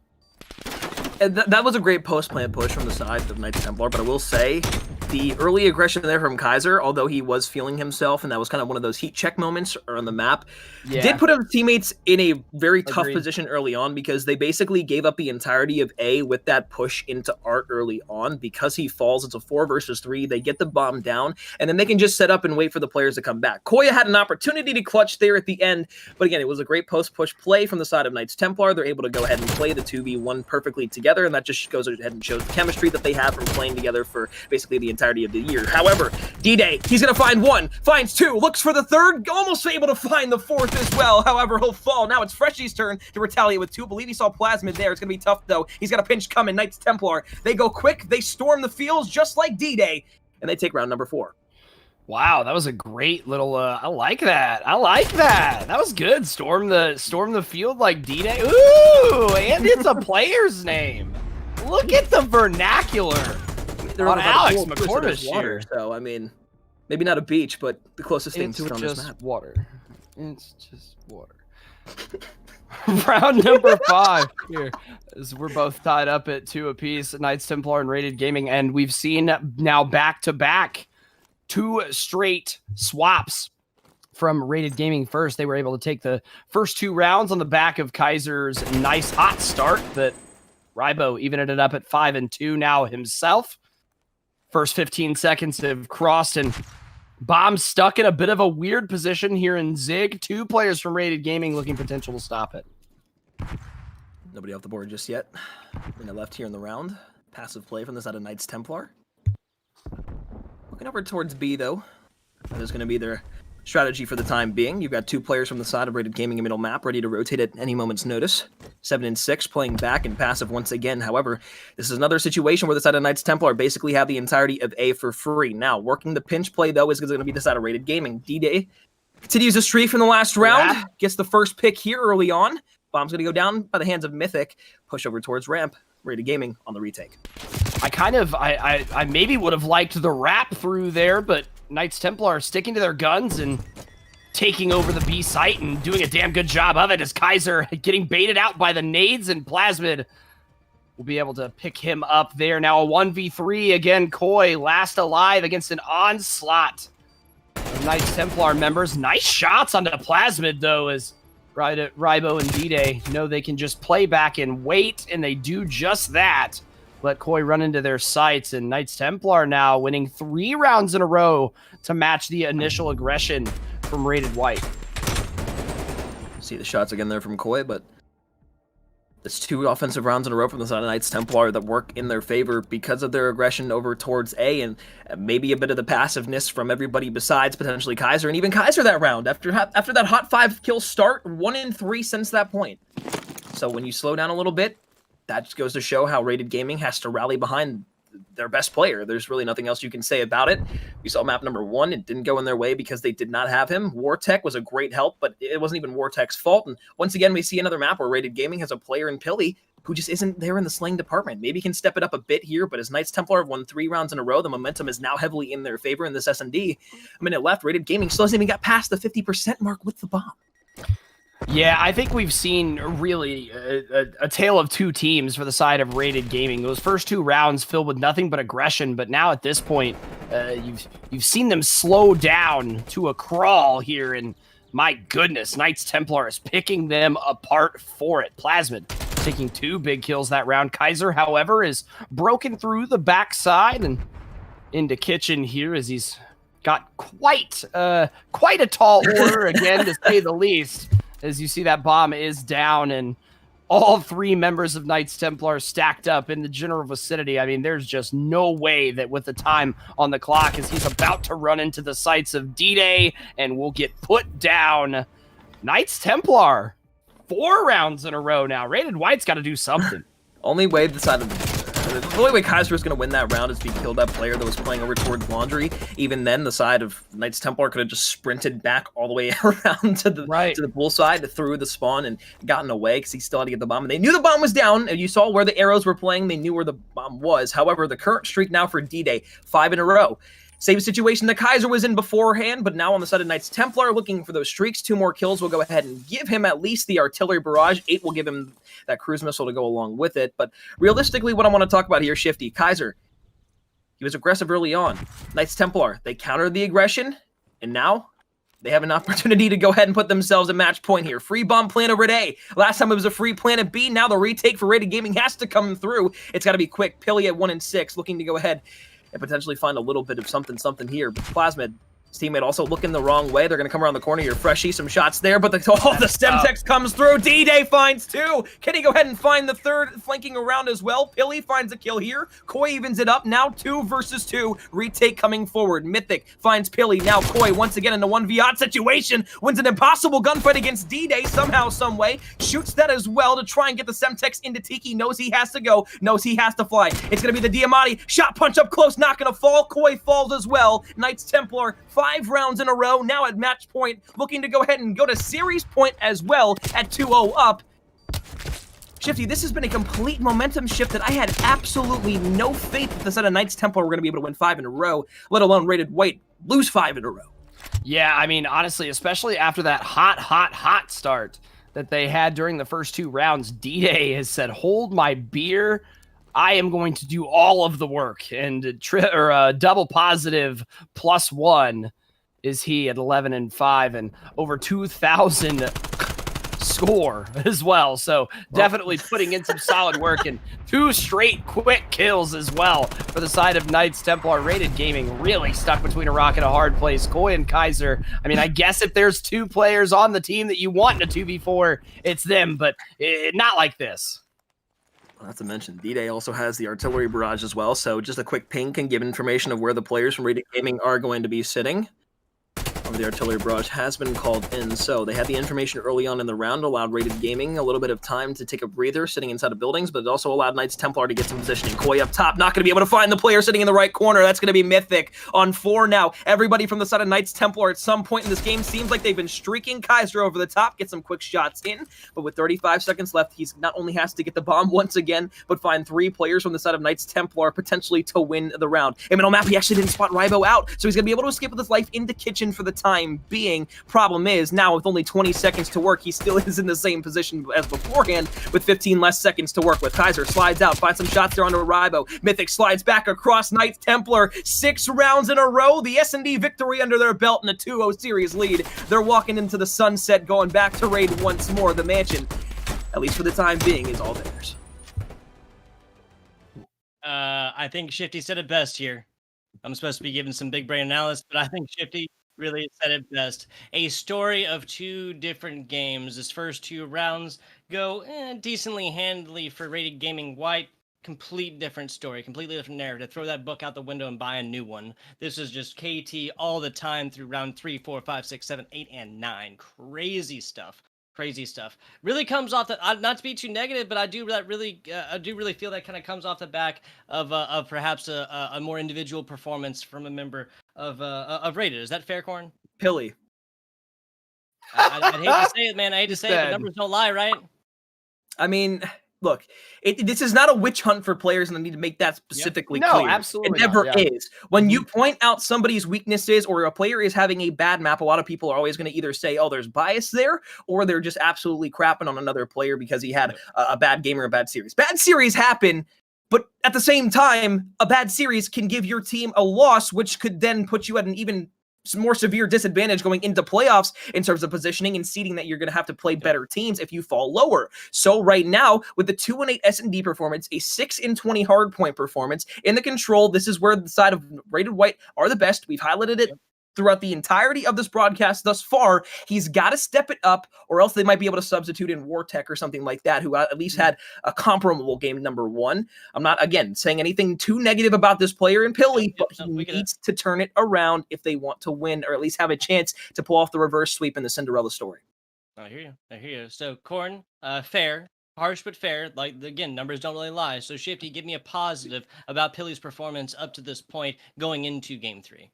And that was a great post-plant push from the side of Knights Templar, but I will say the early aggression there from Kaiser, although he was feeling himself, and that was kind of one of those heat check moments on the map, did put his teammates in a very tough position early on because they basically gave up the entirety of A with that push into Art early on. Because he falls, it's a 4 versus 3. They get the bomb down, and then they can just set up and wait for the players to come back. Koya had an opportunity to clutch there at the end, but again, it was a great post-push play from the side of Knights Templar. They're able to go ahead and play the 2v1 perfectly together, and that just goes ahead and shows the chemistry that they have from playing together for basically the entirety of the year. However, D-Day, he's going to find 1, finds 2, looks for the 3rd, almost able to find the 4th as well. However, he'll fall. Now it's Freshy's turn to retaliate with 2. I believe he saw Plasmid there. It's going to be tough, though. He's got a pinch coming. Knights Templar, they go quick. They storm the fields just like D-Day, and they take round number 4. Wow, that was a great little, I like that. I like that. That was good. Storm the field like D-Day. Ooh, and it's a player's name. Look at the vernacular. They're on Alex water, McCormish here. So, I mean, maybe not a beach, but the closest thing to it on this map. Water. It's just water. Round number 5 here, as we're both tied up at 2 apiece. Knights Templar and Rated Gaming, and we've seen now back-to-back 2 straight swaps from Rated Gaming first. They were able to take the first 2 rounds on the back of Kaiser's nice hot start that Rybo evened it up at 5-2 now himself. First 15 seconds have crossed, and Bomb stuck in a bit of a weird position here in Zig. 2 players from Rated Gaming looking potential to stop it. Nobody off the board just yet. Bring it left here in the round. Passive play from the side of Knights Templar. Looking over towards B, though. That is going to be their strategy for the time being. You've got 2 players from the side of Rated Gaming in middle map, ready to rotate at any moment's notice. 7-6, playing back and passive once again. However, this is another situation where the side of Knights Templar basically have the entirety of A for free. Now, working the pinch play, though, is going to be the side of Rated Gaming. D-Day continues the streak from the last round. Gets the first pick here early on. Bomb's going to go down by the hands of Mythic. Push over towards ramp. Rated Gaming on the retake. I maybe would have liked the wrap through there, but Knights Templar are sticking to their guns and taking over the B site and doing a damn good job of it as Kaiser getting baited out by the nades, and Plasmid will be able to pick him up there. Now a 1v3 again. Koi last alive against an onslaught of Knights Templar members. Nice shots onto Plasmid though, as Rybo and D-Day know they can just play back and wait, and they do just that. Let Koi run into their sights, and Knights Templar now winning 3 rounds in a row to match the initial aggression from Rated White. See the shots again there from Koi, but it's 2 offensive rounds in a row from the side of Knights Templar that work in their favor because of their aggression over towards A, and maybe a bit of the passiveness from everybody besides potentially Kaiser, and even Kaiser that round. After that hot 5 kill start, 1-3 since that point. So when you slow down a little bit, that just goes to show how Rated Gaming has to rally behind their best player. There's really nothing else you can say about it. We saw map number 1. It didn't go in their way because they did not have him. Wartech was a great help, but it wasn't even Wartech's fault. And once again, we see another map where Rated Gaming has a player in Pilly who just isn't there in the slaying department. Maybe he can step it up a bit here, but as Knights Templar have won 3 rounds in a row, the momentum is now heavily in their favor in this S&D. A minute left, Rated Gaming still hasn't even got past the 50% mark with the bomb. Yeah, I think we've seen really a tale of two teams for the side of Rated Gaming. Those first 2 rounds filled with nothing but aggression, but now at this point, you've seen them slow down to a crawl here, and my goodness, Knights Templar is picking them apart for it. Plasmid taking 2 big kills that round. Kaiser, however, is broken through the backside and into kitchen here as he's got quite a tall order again, to say the least. As you see, that bomb is down, and all 3 members of Knights Templar stacked up in the general vicinity. I mean, there's just no way that with the time on the clock, as he's about to run into the sights of D-Day and will get put down. Knights Templar, 4 rounds in a row now. Rated White's got to do something. Only way the only way Kaiser was going to win that round is if he killed that player that was playing over towards Laundry. Even then, the side of Knights Templar could have just sprinted back all the way around to the bull side, through the spawn, and gotten away because he still had to get the bomb. And they knew the bomb was down. And you saw where the arrows were playing. They knew where the bomb was. However, the current streak now for D-Day, 5 in a row. Same situation that Kaiser was in beforehand, but now on the side of Knights Templar, looking for those streaks. 2 more kills will go ahead and give him at least the artillery barrage. 8 will give him that cruise missile to go along with it. But realistically, what I want to talk about here, Shifty, Kaiser, he was aggressive early on. Knights Templar, they countered the aggression, and now they have an opportunity to go ahead and put themselves at match point here. Free bomb plant over at A. Last time it was a free plant at B. Now the retake for Rated Gaming has to come through. It's got to be quick. Pilly at 1 and 6, looking to go ahead and potentially find a little bit of something here. But Plasmid, his teammate also looking the wrong way. They're going to come around the corner here. Freshy, some shots there, but the Stemtex comes through. D-Day finds 2. Can he go ahead and find the 3rd flanking around as well? Pilly finds a kill here. Koi evens it up. Now 2 versus 2. Retake coming forward. Mythic finds Pilly. Now Koi once again in the 1v situation. Wins an impossible gunfight against D-Day somehow, some way. Shoots that as well to try and get the Semtex into Tiki. Knows he has to go. Knows he has to fly. It's going to be the Diamati. Shot punch up close. Not going to fall. Koi falls as well. Knights Templar, 5 rounds in a row, now at match point, looking to go ahead and go to series point as well at 2-0 up. Shifty, this has been a complete momentum shift that I had absolutely no faith that the set of Knights Templar were going to be able to win 5 in a row, let alone Rated White lose 5 in a row. Yeah, I mean, honestly, especially after that hot start that they had during the first 2 rounds, D-Day has said, hold my beer. I am going to do all of the work, and double positive +1 is he at 11 and 5 and over 2,000 score as well. So definitely putting in some solid work and 2 straight quick kills as well for the side of Knights Templar. Rated Gaming really stuck between a rock and a hard place. Koi and Kaiser, I mean, I guess if there's 2 players on the team that you want in a 2v4, it's them, but not like this. Not to mention, D-Day also has the artillery barrage as well, so just a quick ping can give information of where the players from Rated Gaming are going to be sitting. The artillery barrage has been called in, so they had the information early on in the round, allowed Rated Gaming a little bit of time to take a breather sitting inside of buildings, but it also allowed Knights Templar to get some positioning. Koi up top, not going to be able to find the player sitting in the right corner. That's going to be Mythic on 4 now. Everybody from the side of Knights Templar at some point in this game seems like they've been streaking. Kaiser over the top, get some quick shots in, but with 35 seconds left, he's not only has to get the bomb once again, but find 3 players from the side of Knights Templar potentially to win the round. In middle map, he actually didn't spot Rybo out, so he's going to be able to escape with his life into kitchen for the time being. Problem is, now with only 20 seconds to work, he still is in the same position as beforehand with 15 less seconds to work with. Kaiser slides out, finds some shots there onto Rybo. Mythic slides back across Knights Templar. 6 rounds in a row, the S&D victory under their belt in a 2-0 series lead. They're walking into the sunset, going back to raid once more. The mansion, at least for the time being, is all theirs. I think Shifty said it best here. I'm supposed to be giving some big brain analysis, but I think Shifty really said it best. A story of 2 different games. This first 2 rounds go decently handily for Rated Gaming White. Complete different story, completely different narrative. Throw that book out the window and buy a new one. This is just KT all the time through round 3, 4, 5, 6, 7, 8, and 9. Crazy stuff crazy stuff. Really comes off the not to be too negative, but I do really feel that kind of comes off the back of perhaps a more individual performance from a member of Rated. Is that fair, Corn? Pilly. I'd hate to say it, man. I hate to say it, but numbers don't lie, right? I mean, look, this is not a witch hunt for players, and I need to make that specifically clear. No, absolutely It never not, yeah. is. When you point out somebody's weaknesses or a player is having a bad map, a lot of people are always going to either say, oh, there's bias there, or they're just absolutely crapping on another player because he had a bad game or a bad series. Bad series happen, but at the same time, a bad series can give your team a loss, which could then put you at an even more severe disadvantage going into playoffs in terms of positioning and seeding, that you're going to have to play better teams if you fall lower. So right now, with the 2-8 S&D performance, a 6-20 hardpoint performance in the control, this is where the side of Rated White are the best. We've highlighted it throughout the entirety of this broadcast thus far. He's got to step it up, or else they might be able to substitute in Wartech or something like that, who at least had a comparable game number 1. I'm not, again, saying anything too negative about this player in Pilly, but he needs to turn it around if they want to win, or at least have a chance to pull off the reverse sweep in the Cinderella story. I hear you. So, Corn, fair. Harsh but fair. Like, again, numbers don't really lie. So, Shifty, give me a positive about Pilly's performance up to this point going into Game 3.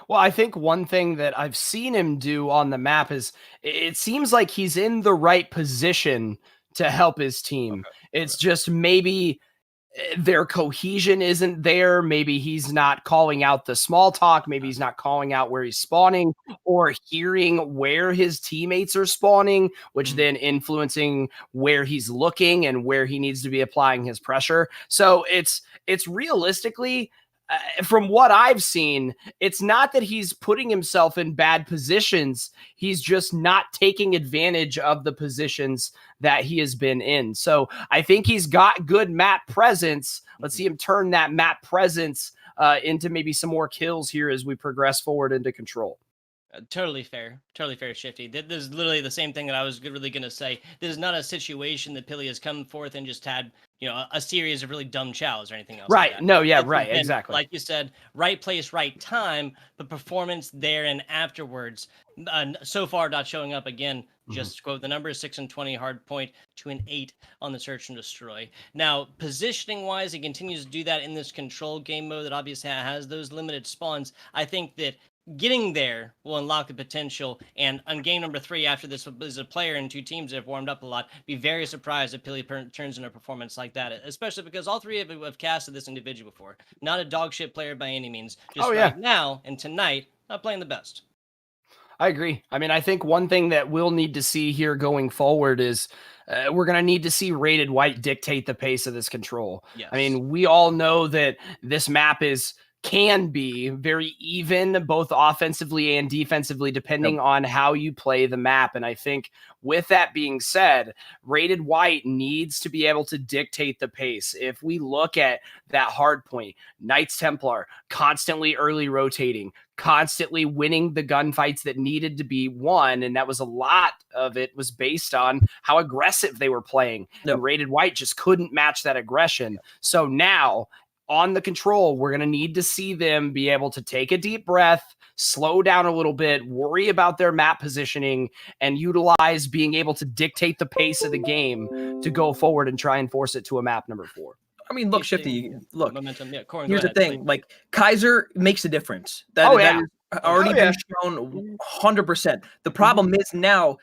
Well, I think one thing that I've seen him do on the map is it seems like he's in the right position to help his team. It's just maybe their cohesion isn't there. Maybe he's not calling out the small talk. Maybe he's not calling out where he's spawning or hearing where his teammates are spawning, which then influencing where he's looking and where he needs to be applying his pressure. So it's realistically, from what I've seen, it's not that he's putting himself in bad positions. He's just not taking advantage of the positions that he has been in. So I think he's got good map presence. Let's see him turn that map presence into maybe some more kills here as we progress forward into control. Totally fair, Shifty. This is literally the same thing that I was really going to say. This is not a situation that Pilly has come forth and just had, a series of really dumb chows or anything else. Right. Like no, yeah, it's right. been, Exactly. Like you said, right place, right time, but performance there and afterwards, so far not showing up again. Just to quote the numbers, 6-20 hard point to an 8 on the search and destroy. Now, positioning wise, he continues to do that in this control game mode that obviously has those limited spawns. I think that getting there will unlock the potential, and on game number 3, after this is a player and 2 teams that have warmed up a lot, be very surprised if Pilly turns in a performance like that, especially because all 3 of you have casted this individual before. Not a dog shit player by any means. Just right now and tonight, not playing the best. I agree. I mean, I think one thing that we'll need to see here going forward is we're going to need to see Rated White dictate the pace of this control. Yes. I mean, we all know that this map can be very even, both offensively and defensively, depending on how you play the map. And I think with that being said, Rated White needs to be able to dictate the pace. If we look at that hard point, Knights Templar constantly early rotating, constantly winning the gunfights that needed to be won. And that was a lot of it was based on how aggressive they were playing. And Rated White just couldn't match that aggression. So now, on the control, we're going to need to see them be able to take a deep breath, slow down a little bit, worry about their map positioning, and utilize being able to dictate the pace of the game to go forward and try and force it to a map number 4. I mean, look, Shifty, look, momentum. Yeah, Corin, here's the thing. please. Like, Kaiser makes a difference. That has already been shown 100%. The problem is now,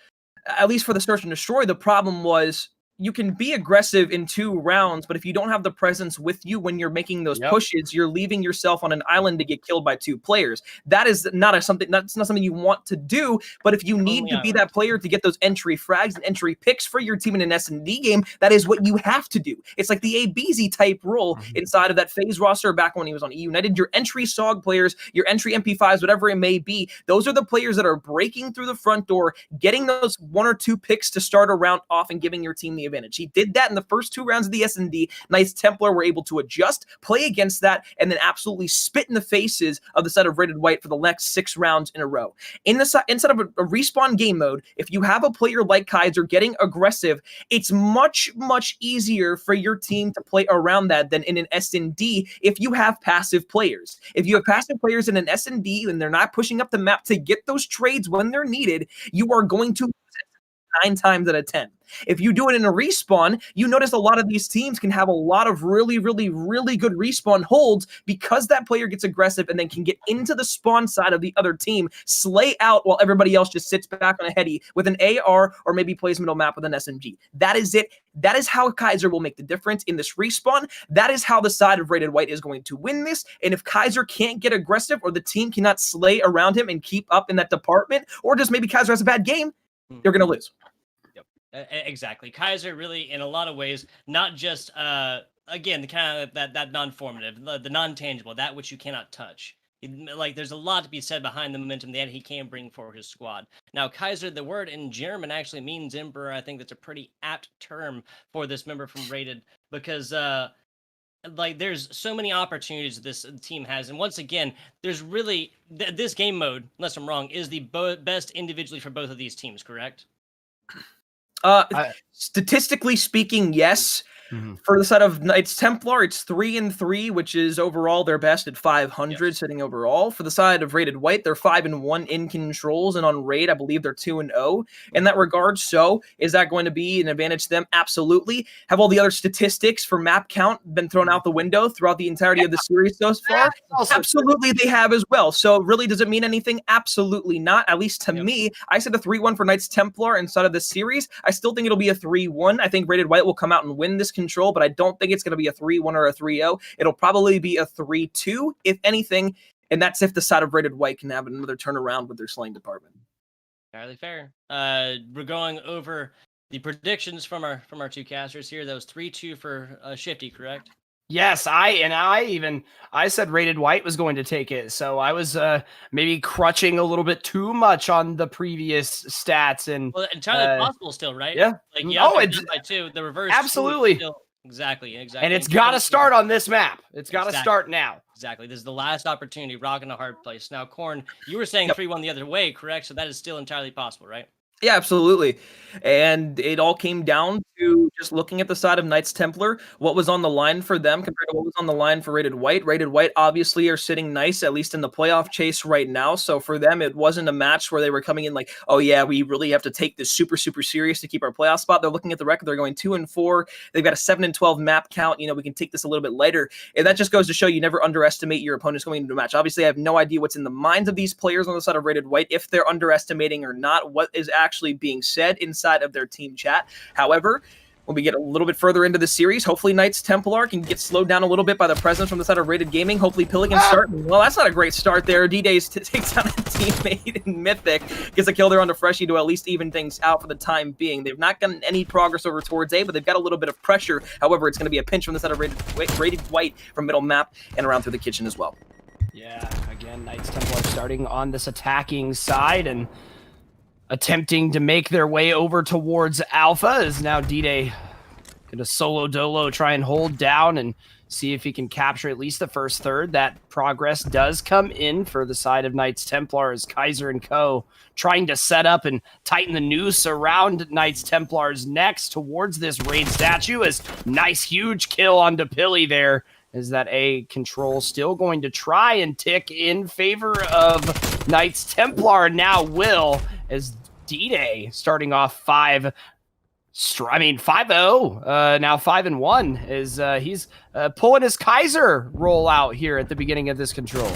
at least for the search and destroy, the problem was you can be aggressive in 2 rounds, but if you don't have the presence with you when you're making those pushes, you're leaving yourself on an island to get killed by 2 players. That is that's not something you want to do. But if you need to be that player to get those entry frags and entry picks for your team in an S&D game, that is what you have to do. It's like the ABZ type role inside of that phase roster back when he was on EU United. Your entry SOG players, your entry MP5s, whatever it may be, those are the players that are breaking through the front door, getting those 1 or 2 picks to start a round off and giving your team the advantage. He did that in the first 2 rounds of the S&D. Knights Templar were able to adjust, play against that, and then absolutely spit in the faces of the set of Rated White for the next 6 rounds in a row. Instead of a respawn game mode, if you have a player like Kaiser getting aggressive, it's much, much easier for your team to play around that than in an S&D if you have passive players. If you have passive players in an S&D and they're not pushing up the map to get those trades when they're needed, you are going to 9 times out of 10. If you do it in a respawn, you notice a lot of these teams can have a lot of really, really, really good respawn holds because that player gets aggressive and then can get into the spawn side of the other team, slay out while everybody else just sits back on a heady with an AR or maybe plays middle map with an SMG. That is it. That is how Kaiser will make the difference in this respawn. That is how the side of Rated White is going to win this. And if Kaiser can't get aggressive or the team cannot slay around him and keep up in that department, or just maybe Kaiser has a bad game, they're going to lose. Exactly. Kaiser really, in a lot of ways, not just, again, the kind of that non-formative, the non-tangible, that which you cannot touch. Like, there's a lot to be said behind the momentum that he can bring for his squad. Now, Kaiser, the word in German actually means emperor. I think that's a pretty apt term for this member from Rated, because like, there's so many opportunities this team has, and once again, there's really this game mode, unless I'm wrong, is the best individually for both of these teams, correct? Statistically speaking, yes. For the side of Knights Templar, it's 3-3, which is overall their best at 500, sitting overall. For the side of Rated White, they're 5-1 in controls, and on raid, I believe they're 2-0 in that regard. So, is that going to be an advantage to them? Absolutely. Have all the other statistics for map count been thrown out the window throughout the entirety of the series so far? Absolutely, they have as well. So, really, does it mean anything? Absolutely not. At least to me, I said a 3-1 for Knights Templar inside of this series. I still think it'll be a 3-1. I think Rated White will come out and win this control, but I don't think it's going to be a 3-1 or a 3-0. It'll probably be a 3-2, if anything, and that's if the side of Rated White can have another turnaround with their slaying department. Entirely fair. We're going over the predictions from our two casters here. That was 3-2 for Shifty, correct? Yes, I said Rated White was going to take it, so I was maybe crutching a little bit too much on the previous stats, and well, entirely possible still, right? Yeah. Like, it's by 2. The reverse. absolutely. Exactly. And it's got to start on this map. It's got to start now. Exactly. This is the last opportunity. Rock in a hard place. Now, Corn, you were saying 3-1 the other way, correct? So that is still entirely possible, right? Yeah, absolutely. And it all came down to just looking at the side of Knights Templar, what was on the line for them compared to what was on the line for Rated White. Rated White obviously are sitting nice, at least in the playoff chase right now. So for them, it wasn't a match where they were coming in like, oh yeah, we really have to take this super, super serious to keep our playoff spot. They're looking at the record. They're going 2-4. They've got a 7-12 map count. You know, we can take this a little bit lighter. And that just goes to show you never underestimate your opponents going into a match. Obviously, I have no idea what's in the minds of these players on the side of Rated White, if they're underestimating or not, what is actually being said inside of their team chat. However, when we get a little bit further into the series, hopefully Knights Templar can get slowed down a little bit by the presence from the side of Rated Gaming. Hopefully Pilly can start. Well, that's not a great start there. D-Days takes down a teammate in Mythic. Gets a kill there on the Freshie to at least even things out for the time being. They've not gotten any progress over towards A, but they've got a little bit of pressure. However, it's going to be a pinch from the side of Rated White from middle map and around through the kitchen as well. Yeah, again, Knights Templar starting on this attacking side and attempting to make their way over towards Alpha. Is now D-Day gonna solo dolo try and hold down and see if he can capture at least the first third. That progress does come in for the side of Knights Templar as Kaiser and co trying to set up and tighten the noose around Knights Templar's necks towards this raid statue. As nice huge kill on Depilly there. Is that A control still going to try and tick in favor of Knights Templar? Now will, as D-Day starting off 5-0, now 5-1, is he's pulling his Kaiser roll out here at the beginning of this control.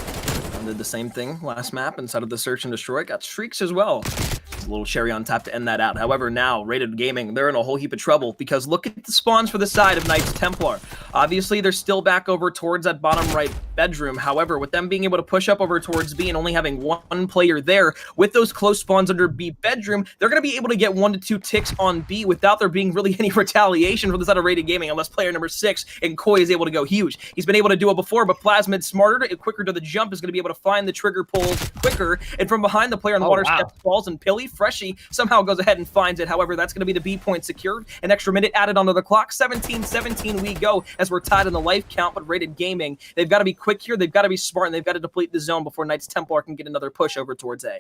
And did the same thing last map inside of the Search and Destroy. Got streaks as well. A little cherry on top to end that out. However, now Rated Gaming, they're in a whole heap of trouble because look at the spawns for the side of Knights Templar. Obviously, they're still back over towards that bottom right bedroom. However, with them being able to push up over towards B and only having one player there, with those close spawns under B bedroom, they're going to be able to get 1 to 2 ticks on B without there being really any retaliation for the side of Rated Gaming, unless player number 6 and Koi is able to go huge. He's been able to do it before, but Plasmid smarter, quicker to the jump, is going to be able to find the trigger pulls quicker, and from behind the player on the water steps falls, and Pilly, Freshie, somehow goes ahead and finds it. However, that's going to be the B point secured. An extra minute added onto the clock. 17-17 we go as we're tied in the life count, but Rated Gaming, they've got to be quick here. They've got to be smart, and they've got to deplete the zone before Knights Templar can get another push over towards A.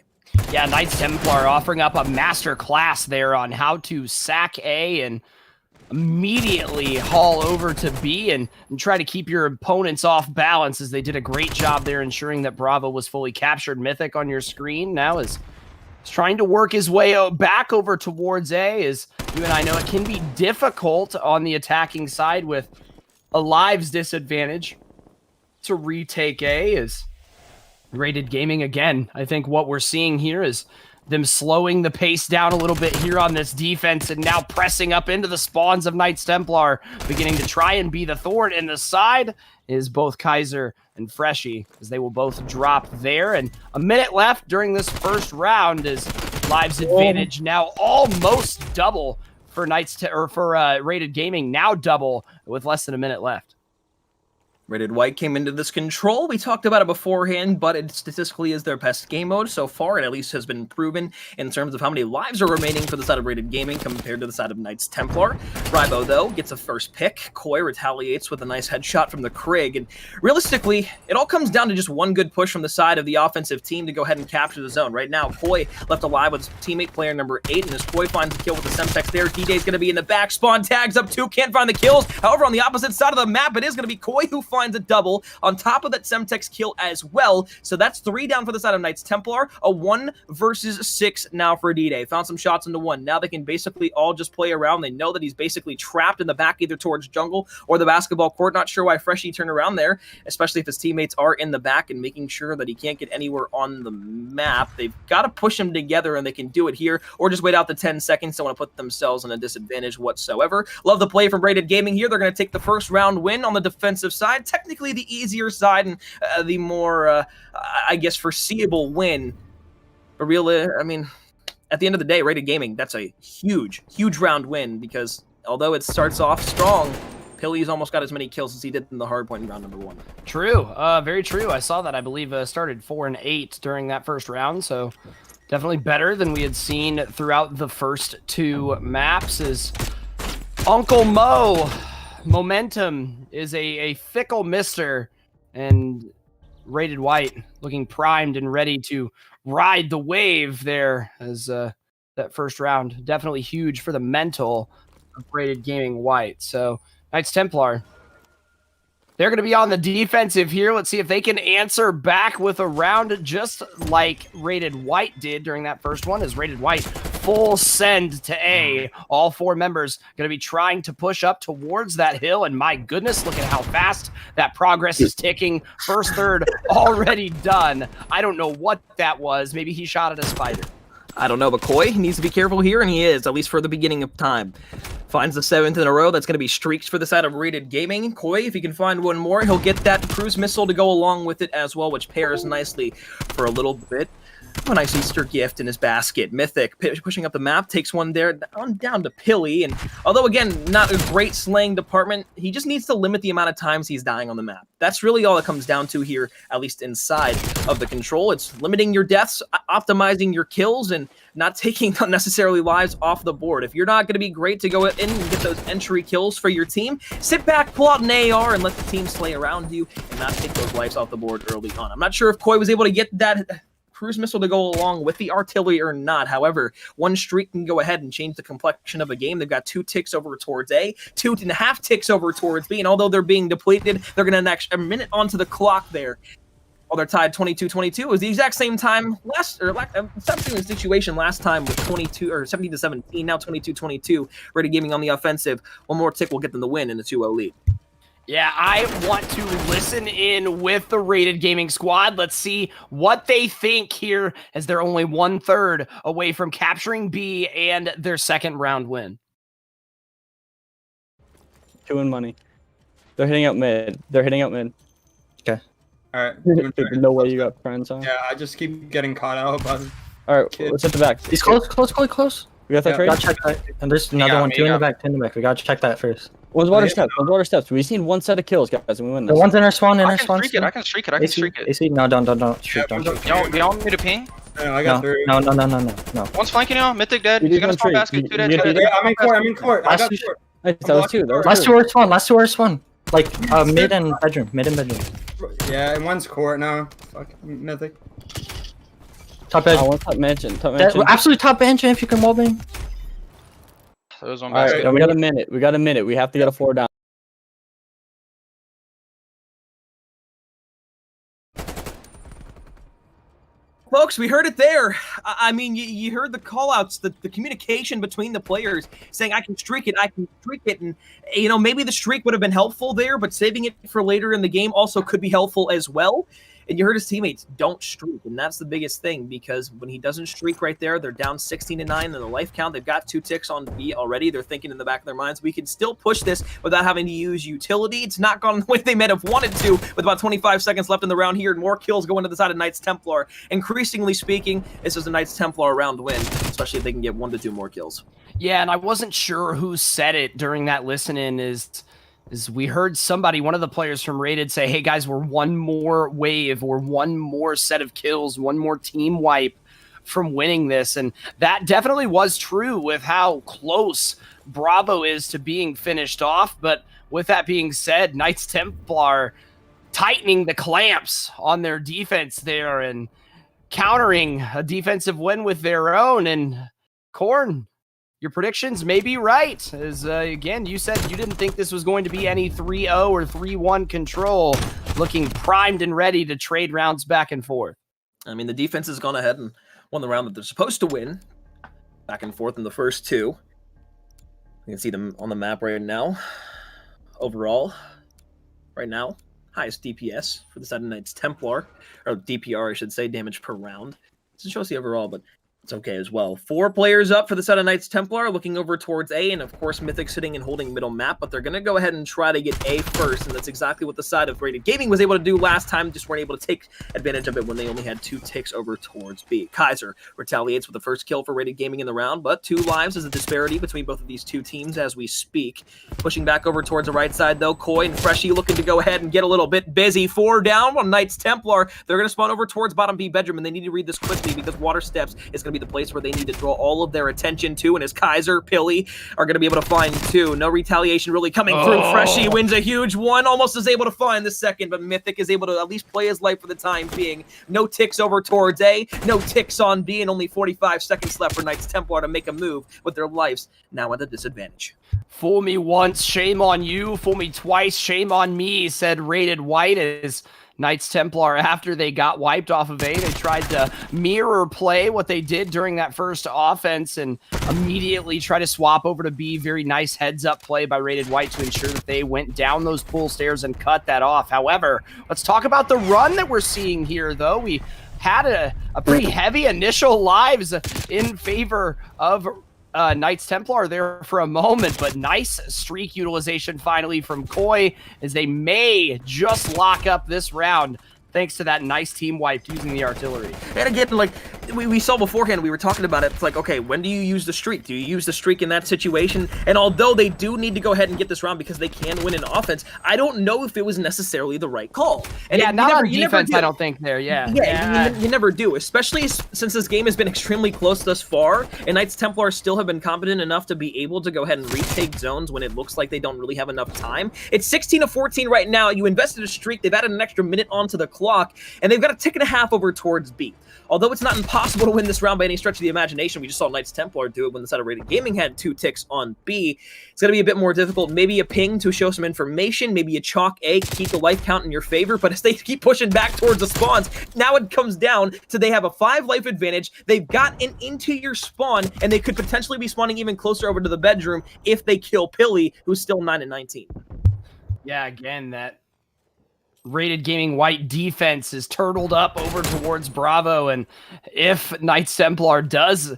Yeah, Knights Templar offering up a master class there on how to sack A and immediately haul over to B and try to keep your opponents off balance, as they did a great job there ensuring that Bravo was fully captured. Mythic on your screen now is He's trying to work his way back over towards A, as you and I know it can be difficult on the attacking side with a lives disadvantage to retake A. Is Rated Gaming again. I think what we're seeing here is them slowing the pace down a little bit here on this defense and now pressing up into the spawns of Knights Templar, beginning to try and be the thorn in the side is both Kaiser and Freshy, as they will both drop there. And a minute left during this first round is lives advantage now almost double for Rated Gaming, now double with less than a minute left. Rated White came into this control. We talked about it beforehand, but it statistically is their best game mode so far. It at least has been proven in terms of how many lives are remaining for the side of Rated Gaming compared to the side of Knights Templar. Rybo, though, gets a first pick. Koi retaliates with a nice headshot from the Krig. And realistically, it all comes down to just one good push from the side of the offensive team to go ahead and capture the zone. Right now, Koi left alive with his teammate player number 8, and as Koi finds the kill with the Semtex there, D-Day's going to be in the back. Spawn tags up 2, can't find the kills. However, on the opposite side of the map, it is going to be Koi who finds a double on top of that Semtex kill as well. So that's 3 down for the side of Knights Templar. A 1 versus 6 now for D-Day. Found some shots into 1. Now they can basically all just play around. They know that he's basically trapped in the back, either towards jungle or the basketball court. Not sure why Freshy turned around there, especially if his teammates are in the back and making sure that he can't get anywhere on the map. They've got to push him together, and they can do it here, or just wait out the 10 seconds. Don't want to put themselves in a disadvantage whatsoever. Love the play from Rated Gaming here. They're going to take the first round win on the defensive side. Technically the easier side and the more, I guess, foreseeable win. But really, I mean, at the end of the day, Rated Gaming, that's a huge, huge round win, because although it starts off strong, Pilly's almost got as many kills as he did in the hardpoint in round number 1. True. Very true. I saw that. I believe started 4 and 8 during that first round, so definitely better than we had seen throughout the first 2 maps. Is Uncle Mo. Momentum is a fickle mister, and Rated White looking primed and ready to ride the wave there, as that first round definitely huge for the mental of Rated Gaming White. So Knights Templar, they're going to be on the defensive here. Let's see if they can answer back with a round just like Rated White did during that first one, as Rated White full send to A. All 4 members going to be trying to push up towards that hill, and my goodness, look at how fast that progress is ticking. First third already done. I don't know what that was. Maybe he shot at a spider. I don't know, but Koi needs to be careful here, and he is, at least for the beginning of time. Finds the 7th in a row. That's going to be streaks for the side of Rated Gaming. Koi, if he can find one more, he'll get that cruise missile to go along with it as well, which pairs nicely for a little bit. Oh, nice Easter gift in his basket. Mythic pushing up the map, takes one there down to Pilly. And although, again, not a great slaying department, he just needs to limit the amount of times he's dying on the map. That's really all it comes down to here, at least inside of the control. It's limiting your deaths, optimizing your kills, and not taking unnecessarily lives off the board. If you're not going to be great to go in and get those entry kills for your team, sit back, pull out an AR, and let the team slay around you and not take those lives off the board early on. I'm not sure if Koi was able to get that cruise missile to go along with the artillery or not. However, one streak can go ahead and change the complexion of a game. They've got 2 ticks over towards A, 2.5 ticks over towards B, and although they're being depleted, they're going to a minute onto the clock there. While they're tied 22-22. It was the exact same time same situation last time with 17-17, now 22-22. Rated Gaming on the offensive. One more tick will get them the win in the 2-0 lead. Yeah, I want to listen in with the Rated Gaming squad. Let's see what they think here, as they're only 1/3 away from capturing B and their second round win. 2 in money. They're hitting out mid. Okay. All right. No way you got friends on. Yeah, I just keep getting caught out by the All right, kid. let's hit the back. He's close. We got that Yeah. trade? Gotta check that. And there's another one, 2 in the back, 2 in the back. We gotta check that first. One's water steps. We've seen 1 set of kills, guys, and we win The this. one's in our spawn, I can streak it. AC, no, don't shoot, don't shoot. You don't want me to ping? Yeah, I got 3. No. One's flanking you. Mythic dead. You He's did gonna one spawn trade. basket. 2 You dead. did- Yeah, I'm in court. I got Last- court. Nice, that was 2. Last two are spawn. Like, mid and bedroom. Yeah, and one's court now. Fuck, Mythic. Top edge. One's top mansion. Absolute top bench if you can wall bang. There was one All right, basket. we got a minute. We have to get a 4 down. Folks, we heard it there. I mean, you heard the call-outs, the communication between the players saying, I can streak it, and, you know, maybe the streak would have been helpful there, but saving it for later in the game also could be helpful as well. And you heard his teammates, don't streak, and that's the biggest thing, because when he doesn't streak right there, they're down 16-9 in the life count. They've got 2 ticks on B already. They're thinking in the back of their minds, we can still push this without having to use utility. It's not gone the way they might have wanted to, with about 25 seconds left in the round here, and more kills going to the side of Knights Templar. Increasingly speaking, this is a Knights Templar round win, especially if they can get 1 to 2 more kills. Yeah, and I wasn't sure who said it during that listen-in is we heard somebody, one of the players from Rated, say, hey guys, we're 1 more wave or 1 more set of kills, 1 more team wipe from winning this. And that definitely was true with how close Bravo is to being finished off. But with that being said, Knights Templar tightening the clamps on their defense there and countering a defensive win with their own. And Corn, your predictions may be right. As again, you said you didn't think this was going to be any 3-0 or 3-1 control. Looking primed and ready to trade rounds back and forth. I mean, the defense has gone ahead and won the round that they're supposed to win. Back and forth in the first 2. You can see them on the map right now. Overall, right now, highest DPS for the side of Knights Templar. Or DPR, I should say, damage per round. It doesn't show us the overall, but it's okay as well. 4 players up for the side of Knights Templar, looking over towards A, and of course Mythic sitting and holding middle map, but they're going to go ahead and try to get A first, and that's exactly what the side of Rated Gaming was able to do last time, just weren't able to take advantage of it when they only had 2 ticks over towards B. Kaiser retaliates with the first kill for Rated Gaming in the round, but 2 lives is a disparity between both of these 2 teams as we speak. Pushing back over towards the right side though, Koi and Freshy looking to go ahead and get a little bit busy. 4 down on Knights Templar. They're going to spawn over towards bottom B bedroom, and they need to read this quickly because Water Steps is going to be the place where they need to draw all of their attention to, and as Kaiser, Pilly are going to be able to find 2. No retaliation really coming through. Freshy wins a huge one, almost is able to find the second, but Mythic is able to at least play his life for the time being. No ticks over towards A, no ticks on B, and only 45 seconds left for Knights Templar to make a move with their lives now at a disadvantage. Fool me once, shame on you. Fool me twice, shame on me, said Rated White as Knights Templar, after they got wiped off of A, they tried to mirror play what they did during that first offense and immediately try to swap over to B. Very nice heads-up play by Rated White to ensure that they went down those pool stairs and cut that off. However, let's talk about the run that we're seeing here, though. We had a pretty heavy initial lives in favor of Knights Templar there for a moment, but nice streak utilization finally from Koi as they may just lock up this round thanks to that nice team wipe using the artillery. And again, like we saw beforehand, we were talking about it. It's like, okay, when do you use the streak? Do you use the streak in that situation? And although they do need to go ahead and get this round because they can win in offense, I don't know if it was necessarily the right call. And yeah, not on defense, I don't think there, You never do, especially since this game has been extremely close thus far, and Knights Templar still have been competent enough to be able to go ahead and retake zones when it looks like they don't really have enough time. It's 16-14 right now. You invested a streak, they've added an extra minute onto the clock, and they've got a tick and a half over towards B. Although it's not impossible to win this round by any stretch of the imagination, we just saw Knights Templar do it when the side of Rated Gaming had 2 ticks on B. It's going to be a bit more difficult. Maybe a ping to show some information, maybe a chalk A to keep the life count in your favor, but as they keep pushing back towards the spawns, now it comes down to they have a 5 life advantage, they've gotten into your spawn, and they could potentially be spawning even closer over to the bedroom if they kill Pilly, who's still 9-19. Yeah, again, that Rated Gaming White defense is turtled up over towards Bravo, and if Knights Templar does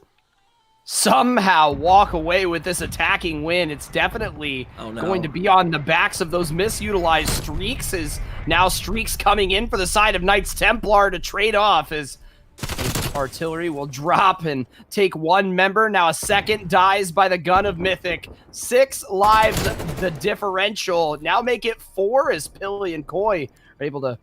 somehow walk away with this attacking win, it's definitely going to be on the backs of those misutilized streaks, as now streaks coming in for the side of Knights Templar to trade off as artillery will drop and take 1 member. Now a second dies by the gun of Mythic. 6 lives, the differential. Now make it 4 as Pilly and Koi are able to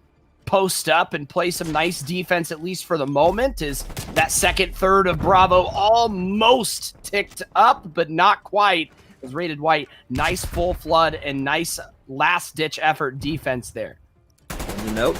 post up and play some nice defense, at least for the moment, as that second third of Bravo almost ticked up, but not quite. As Rated White, nice full flood and nice last-ditch effort defense there. On the note,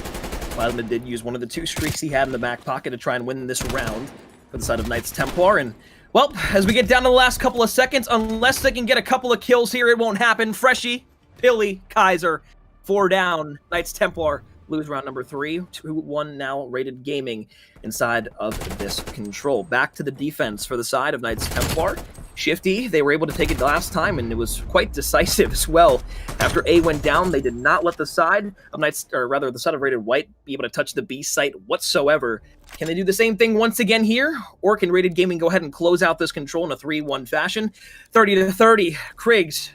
Plasma did use one of the 2 streaks he had in the back pocket to try and win this round for the side of Knights Templar. And, well, as we get down to the last couple of seconds, unless they can get a couple of kills here, it won't happen. Freshy, Pilly, Kaiser, 4 down. Knights Templar lose round number 3. 2-1 now, Rated Gaming inside of this control. Back to the defense for the side of Knights Templar. Shifty, they were able to take it last time, and it was quite decisive as well. After A went down, they did not let the side of Knights, or rather the side of Rated White, be able to touch the B site whatsoever. Can they do the same thing once again here? Or can Rated Gaming go ahead and close out this control in a 3-1 fashion? 30-30, Kriegs,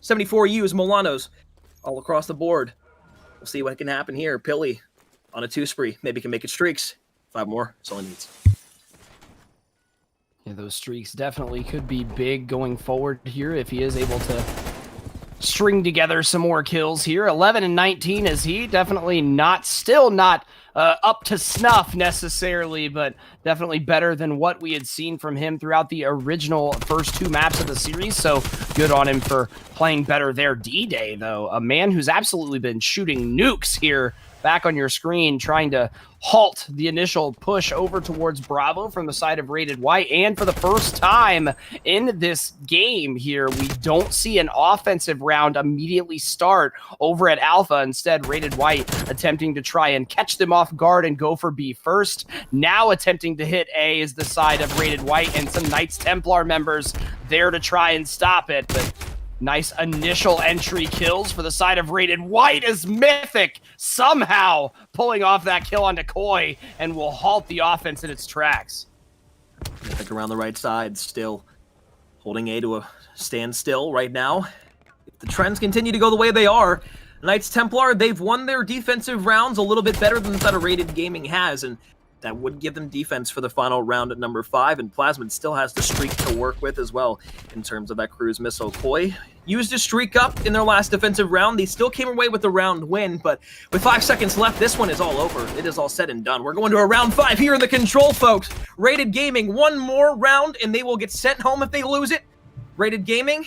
74 U's, Molanos, all across the board. We'll see what can happen here. Pilly on a 2 spree. Maybe can make it streaks. 5 more. That's all he needs. Yeah, those streaks definitely could be big going forward here if he is able to string together some more kills here. 11 and 19 is he. Definitely still not up to snuff necessarily, but definitely better than what we had seen from him throughout the original first 2 maps of the series. So good on him for playing better there. D-Day, though, a man who's absolutely been shooting nukes here back on your screen, trying to halt the initial push over towards Bravo from the side of Rated White. And for the first time in this game here, we don't see an offensive round immediately start over at Alpha. Instead, Rated White attempting to try and catch them off guard and go for B first. Now attempting to hit A is the side of Rated White, and some Knights Templar members there to try and stop it. But nice initial entry kills for the side of Rated White as Mythic somehow pulling off that kill onto Koi and will halt the offense in its tracks. Mythic around the right side, still holding A to a standstill right now. If the trends continue to go the way they are, Knights Templar, they've won their defensive rounds a little bit better than the Rated Gaming has, and that would give them defense for the final round at number 5, and Plasmid still has the streak to work with as well in terms of that cruise missile. Koi used a streak up in their last defensive round. They still came away with the round win, but with 5 seconds left, this one is all over. It is all said and done. We're going to a round 5 here in the control, folks. Rated Gaming, one more round, and they will get sent home if they lose it. Rated Gaming,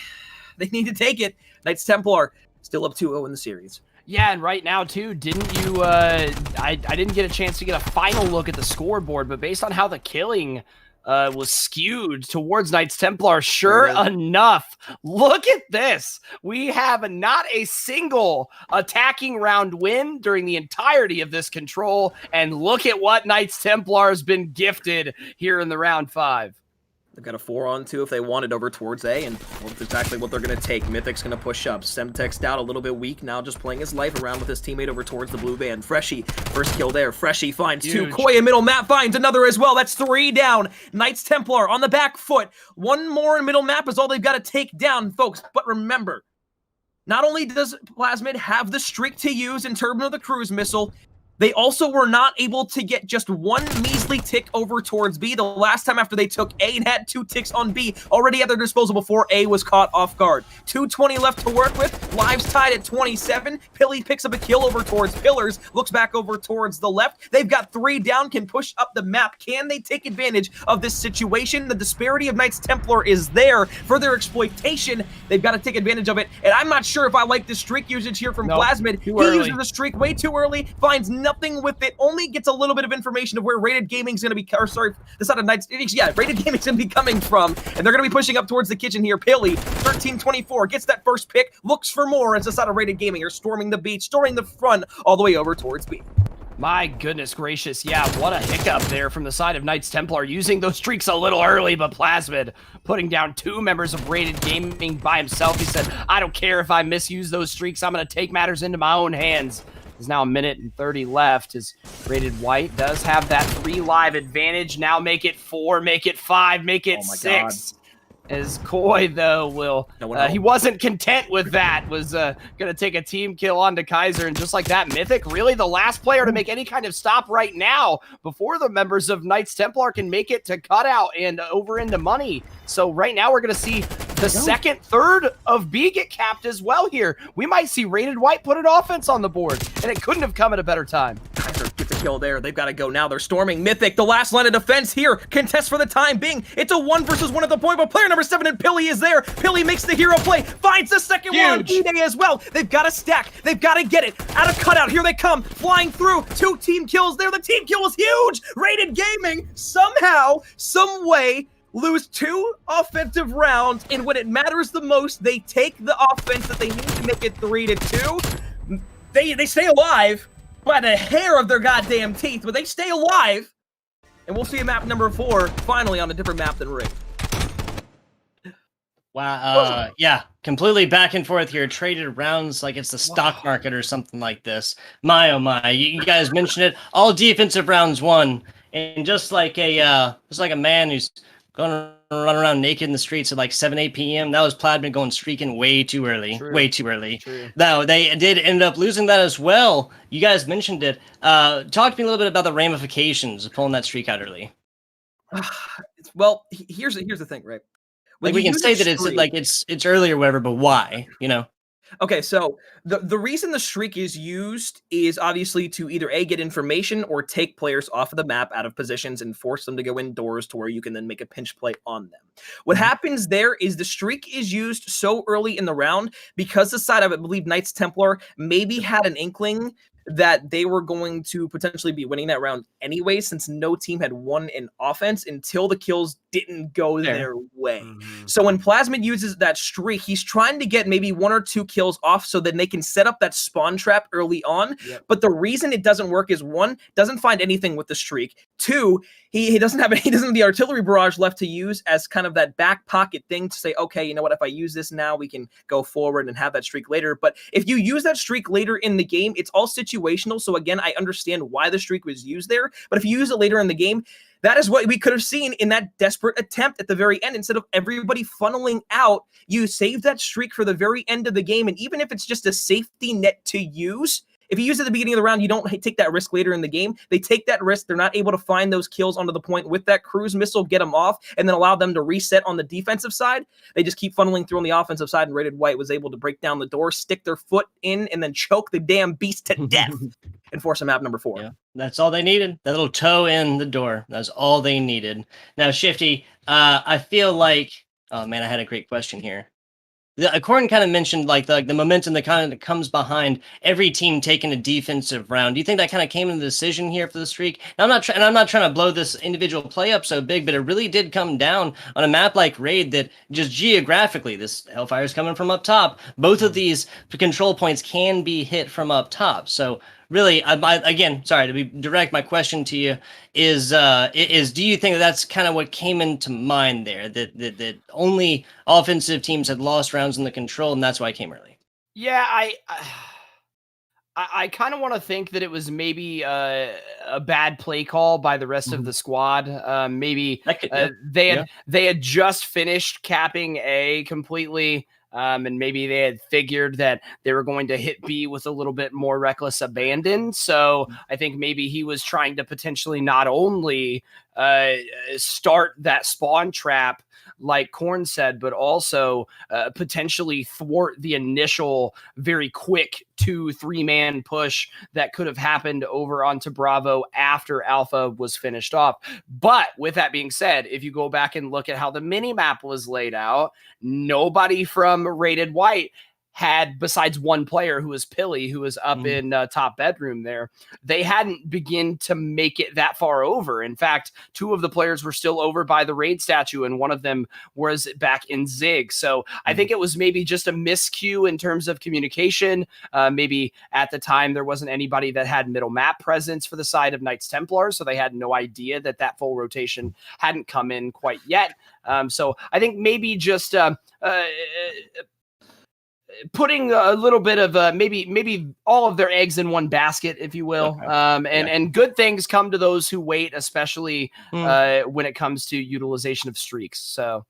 they need to take it. Knights Templar still up 2-0 in the series. Yeah, and right now, too, didn't you, I didn't get a chance to get a final look at the scoreboard, but based on how the killing was skewed towards Knights Templar, sure enough, look at this. We have not a single attacking round win during the entirety of this control, and look at what Knights Templar has been gifted here in the round 5. They've got a 4-on-2 if they want it over towards A, and that's exactly what they're going to take. Mythic's going to push up. Semtex out a little bit weak now, just playing his life around with his teammate over towards the blue band. Freshie, first kill there. Freshie finds 2. Koi in middle map finds another as well. That's 3 down. Knights Templar on the back foot. 1 more in middle map is all they've got to take down, folks. But remember, not only does Plasmid have the streak to use in terms of the cruise missile, they also were not able to get just 1 measly tick over towards B. The last time after they took A and had 2 ticks on B already at their disposal before A was caught off guard. 2:20 left to work with. Lives tied at 27. Pilly picks up a kill over towards Pillars. Looks back over towards the left. They've got 3 down, can push up the map. Can they take advantage of this situation? The disparity of Knights Templar is there for their exploitation. They've got to take advantage of it. And I'm not sure if I like the streak usage here from Plasmid. He uses the streak way too early, finds nothing with it, only gets a little bit of information of where Rated Gaming's going to be, or sorry, the side of Knights, yeah, Rated Gaming's going to be coming from, and they're going to be pushing up towards the kitchen here. Pilly, 13-24, gets that first pick, looks for more as the side of Rated Gaming are storming the beach, storming the front, all the way over towards B. My goodness gracious, yeah, what a hiccup there from the side of Knights Templar, using those streaks a little early, but Plasmid putting down 2 members of Rated Gaming by himself. He said, I don't care if I misuse those streaks, I'm going to take matters into my own hands. There's now 1 minute and 30 left as Rated White does have that 3 live advantage. Now make it 4, make it 5, make it 6. As Koi, though, will... he wasn't content with that. Was going to take a team kill onto Kaiser. And just like that, Mythic, really the last player to make any kind of stop right now before the members of Knights Templar can make it to cutout and over into money. So right now we're going to see the second, third of B get capped as well here. We might see Rated White put an offense on the board, and it couldn't have come at a better time. Kaiser gets a kill there. They've got to go now. They're storming Mythic. The last line of defense here. Contest for the time being. It's a 1 versus 1 at the point, but player number 7 and Pilly is there. Pilly makes the hero play. Finds the second one on D-Day as well. They've got to stack. They've got to get it. Out of cutout. Here they come. Flying through. 2 team kills there. The team kill was huge. Rated Gaming somehow, some way, lose 2 offensive rounds, and when it matters the most, they take the offense that they need to make it 3-2. They stay alive, by the hair of their goddamn teeth, but they stay alive. And we'll see a map number 4 finally on a different map than Rig. Wow, yeah, completely back and forth here. Traded rounds like it's the stock market or something like this. My, oh my, you guys mentioned it. All defensive rounds won. And just like a man who's going to run around naked in the streets at like 7, 8 p.m., that was Pladman going streaking way too early. True. Way too early. True. Now, they did end up losing that as well. You guys mentioned it. Talk to me a little bit about the ramifications of pulling that streak out early. Well, here's the thing, right? Like we can say that it's early or whatever, but why? You know? Okay, so the reason the streak is used is obviously to either A, get information or take players off of the map out of positions and force them to go indoors to where you can then make a pinch play on them. What happens there is the streak is used so early in the round because the side of, I believe, Knights Templar maybe had an inkling that they were going to potentially be winning that round anyway, since no team had won in offense until the kills didn't go their way. So when Plasmid uses that streak, he's trying to get maybe 1 or 2 kills off so that they can set up that spawn trap early on. But the reason it doesn't work is 1, doesn't find anything with the streak. 2, he doesn't have the artillery barrage left to use as kind of that back pocket thing to say, okay, you know what, if I use this now, we can go forward and have that streak later. But if you use that streak later in the game, it's all situational. So again, I understand why the streak was used there, but if you use it later in the game, that is what we could have seen in that desperate attempt at the very end. Instead of everybody funneling out, you save that streak for the very end of the game. And even if it's just a safety net to use, if you use it at the beginning of the round, you don't take that risk later in the game. They take that risk. They're not able to find those kills onto the point with that cruise missile, get them off, and then allow them to reset on the defensive side. They just keep funneling through on the offensive side, and Rated White was able to break down the door, stick their foot in, and then choke the damn beast to death and force a map number 4. Yeah, that's all they needed. That little toe in the door. That's all they needed. Now, Shifty, I feel like, oh man, I had a great question here. Corin kind of mentioned like the momentum that kind of comes behind every team taking a defensive round. Do you think that kind of came into the decision here for the streak? Now, I'm not trying to blow this individual play up so big, but it really did come down on a map like Raid that just geographically, this Hellfire is coming from up top. Both of these control points can be hit from up top. So really, again, sorry to be direct, my question to you is do you think that's kind of what came into mind there, that only offensive teams had lost rounds in the control, and that's why it came early? Yeah, I kind of want to think that it was maybe a bad play call by the rest of the squad. Maybe they had just finished capping A completely. And maybe they had figured that they were going to hit B with a little bit more reckless abandon. So I think maybe he was trying to potentially not only start that spawn trap, like Korn said, but also potentially thwart the initial very quick 2-3 man push that could have happened over onto Bravo after Alpha was finished off. But with that being said, if you go back and look at how the mini map was laid out, nobody from Rated White had, besides one player who was Pilly, who was up in top bedroom there, they hadn't begin to make it that far over. In fact, 2 of the players were still over by the raid statue, and one of them was back in Zig. So I think it was maybe just a miscue in terms of communication. Maybe at the time there wasn't anybody that had middle map presence for the side of Knights Templar, so they had no idea that that full rotation hadn't come in quite yet. So I think maybe just putting a little bit of maybe all of their eggs in one basket, if you will. And good things come to those who wait, especially when it comes to utilization of streaks. So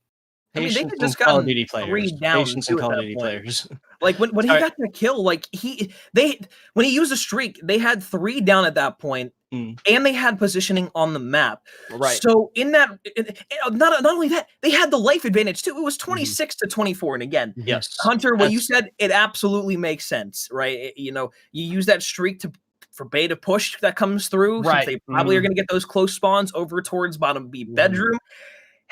I mean, they could just got 3 down. Patience and Call of Duty players. Like when he got the kill, like when he used a streak, they had 3 down at that point, and they had positioning on the map. Right. So in that, not only that, they had the life advantage too. It was 26 to 24. And again, yes, Hunter, what you said, it absolutely makes sense, right? You use that streak for beta push that comes through. Right. Since they probably are going to get those close spawns over towards bottom B bedroom.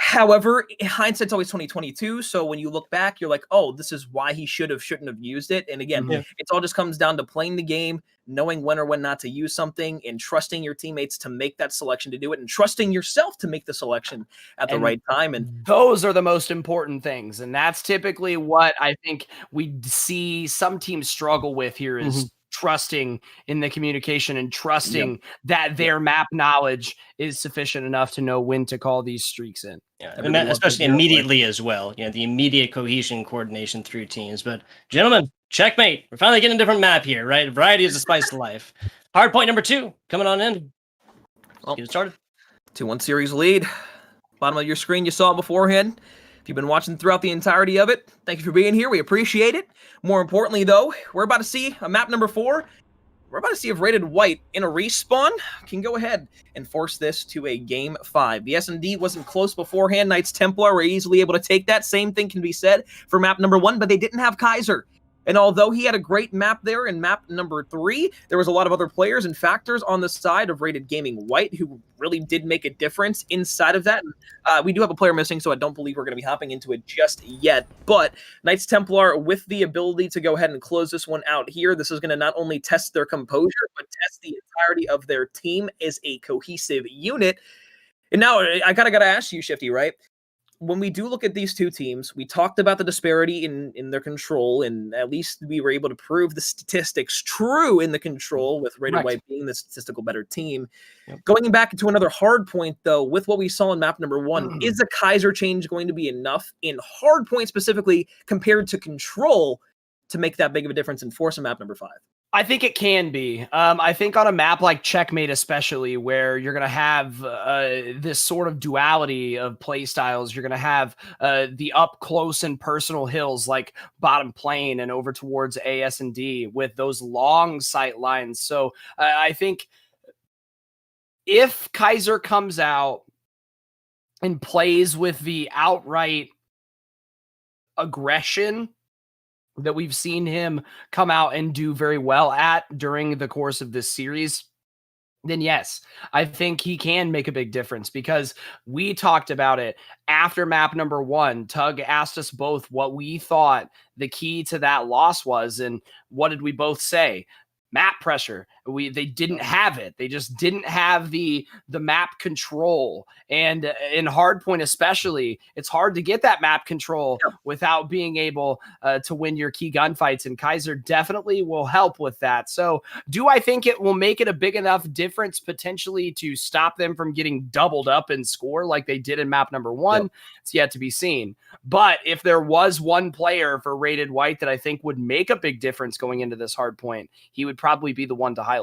However, hindsight's always 2022. So when you look back, you're like, oh, this is why he shouldn't have used it. And again, it all just comes down to playing the game, knowing when or when not to use something, and trusting your teammates to make that selection to do it, and trusting yourself to make the selection at the right time. And those are the most important things. And that's typically what I think we see some teams struggle with here is trusting in the communication and trusting that their map knowledge is sufficient enough to know when to call these streaks in. Yeah, and especially immediately as well. You know, the immediate cohesion, coordination through teams. But gentlemen, checkmate. We're finally getting a different map here, right? Variety is the spice of life. Hard point number 2 coming on in. Let's get it started. 2-1 series lead. Bottom of your screen, you saw it beforehand. If you've been watching throughout the entirety of it, thank you for being here. We appreciate it. More importantly, though, we're about to see a map number 4. We're about to see if Rated White in a respawn can go ahead and force this to a Game 5. The S&D wasn't close beforehand. Knights Templar were easily able to take that. Same thing can be said for map number 1, but they didn't have Kaiser. And although he had a great map there in map number 3, there was a lot of other players and factors on the side of Rated Gaming White who really did make a difference inside of that. We do have a player missing, so I don't believe we're going to be hopping into it just yet. But Knights Templar, with the ability to go ahead and close this one out here, this is going to not only test their composure, but test the entirety of their team as a cohesive unit. And now I got to ask you, Shifty, right? When we do look at these two teams, we talked about the disparity in their control, and at least we were able to prove the statistics true in the control, with Rated White being the statistical better team. Yep. Going back to another hard point, though, with what we saw in map number 1, is the Kaiser change going to be enough in hard point specifically compared to control to make that big of a difference and force a map number 5? I think it can be. I think on a map like Checkmate, especially, where you're going to have this sort of duality of play styles, you're going to have the up close and personal hills like bottom plane and over towards AS&D with those long sight lines. So I think if Kaiser comes out and plays with the outright aggression that we've seen him come out and do very well at during the course of this series, then yes, I think he can make a big difference, because we talked about it after map number 1. Tug asked us both what we thought the key to that loss was, and what did we both say? Map pressure. They didn't have it. They just didn't have the map control. And in hardpoint especially, it's hard to get that map control without being able to win your key gunfights, and Kaiser definitely will help with that. So do I think it will make it a big enough difference potentially to stop them from getting doubled up in score like they did in map number 1? It's yet to be seen. But if there was one player for Rated White that I think would make a big difference going into this hardpoint, he would probably be the one to highlight.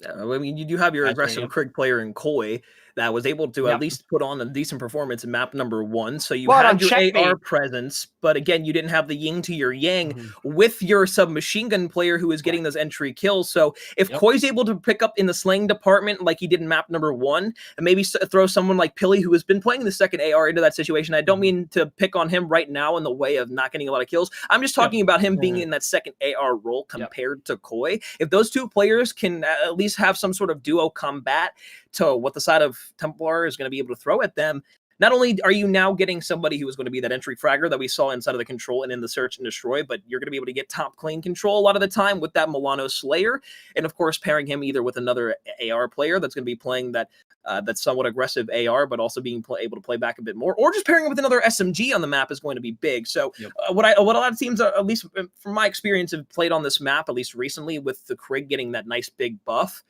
I mean, you do have your aggressive Krig player in Koi that was able to at least put on a decent performance in map number 1. So you had your AR presence, but again, you didn't have the yin to your yang with your submachine gun player who is getting those entry kills. So if Koi's able to pick up in the slaying department like he did in map number 1, and maybe throw someone like Pilly, who has been playing the second AR, into that situation, I don't mean to pick on him right now in the way of not getting a lot of kills. I'm just talking about him being in that second AR role compared to Koi. If those two players can at least have some sort of duo combat to what the side of Templar is going to be able to throw at them, not only are you now getting somebody who is going to be that entry fragger that we saw inside of the control and in the search and destroy, but you're going to be able to get top clean control a lot of the time with that Milano Slayer, and of course pairing him either with another AR player that's going to be playing that somewhat aggressive AR, but also being able to play back a bit more, or just pairing him with another SMG on the map is going to be big. So what a lot of teams, at least from my experience, have played on this map, at least recently, with the Krig getting that nice big buff,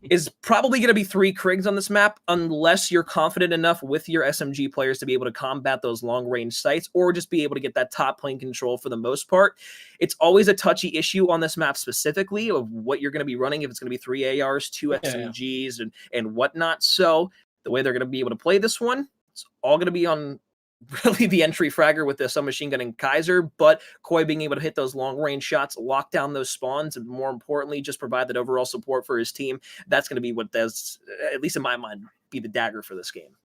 is probably going to be 3 Krigs on this map, unless you're confident enough with your SMG players to be able to combat those long-range sights, or just be able to get that top plane control for the most part. It's always a touchy issue on this map specifically of what you're going to be running, if it's going to be 3 ARs, 2 SMGs, and whatnot. So the way they're going to be able to play this one, it's all going to be on really the entry fragger with the submachine gun and Kaiser, but Koi being able to hit those long-range shots, lock down those spawns, and more importantly, just provide that overall support for his team. That's going to be what does, at least in my mind, be the dagger for this game.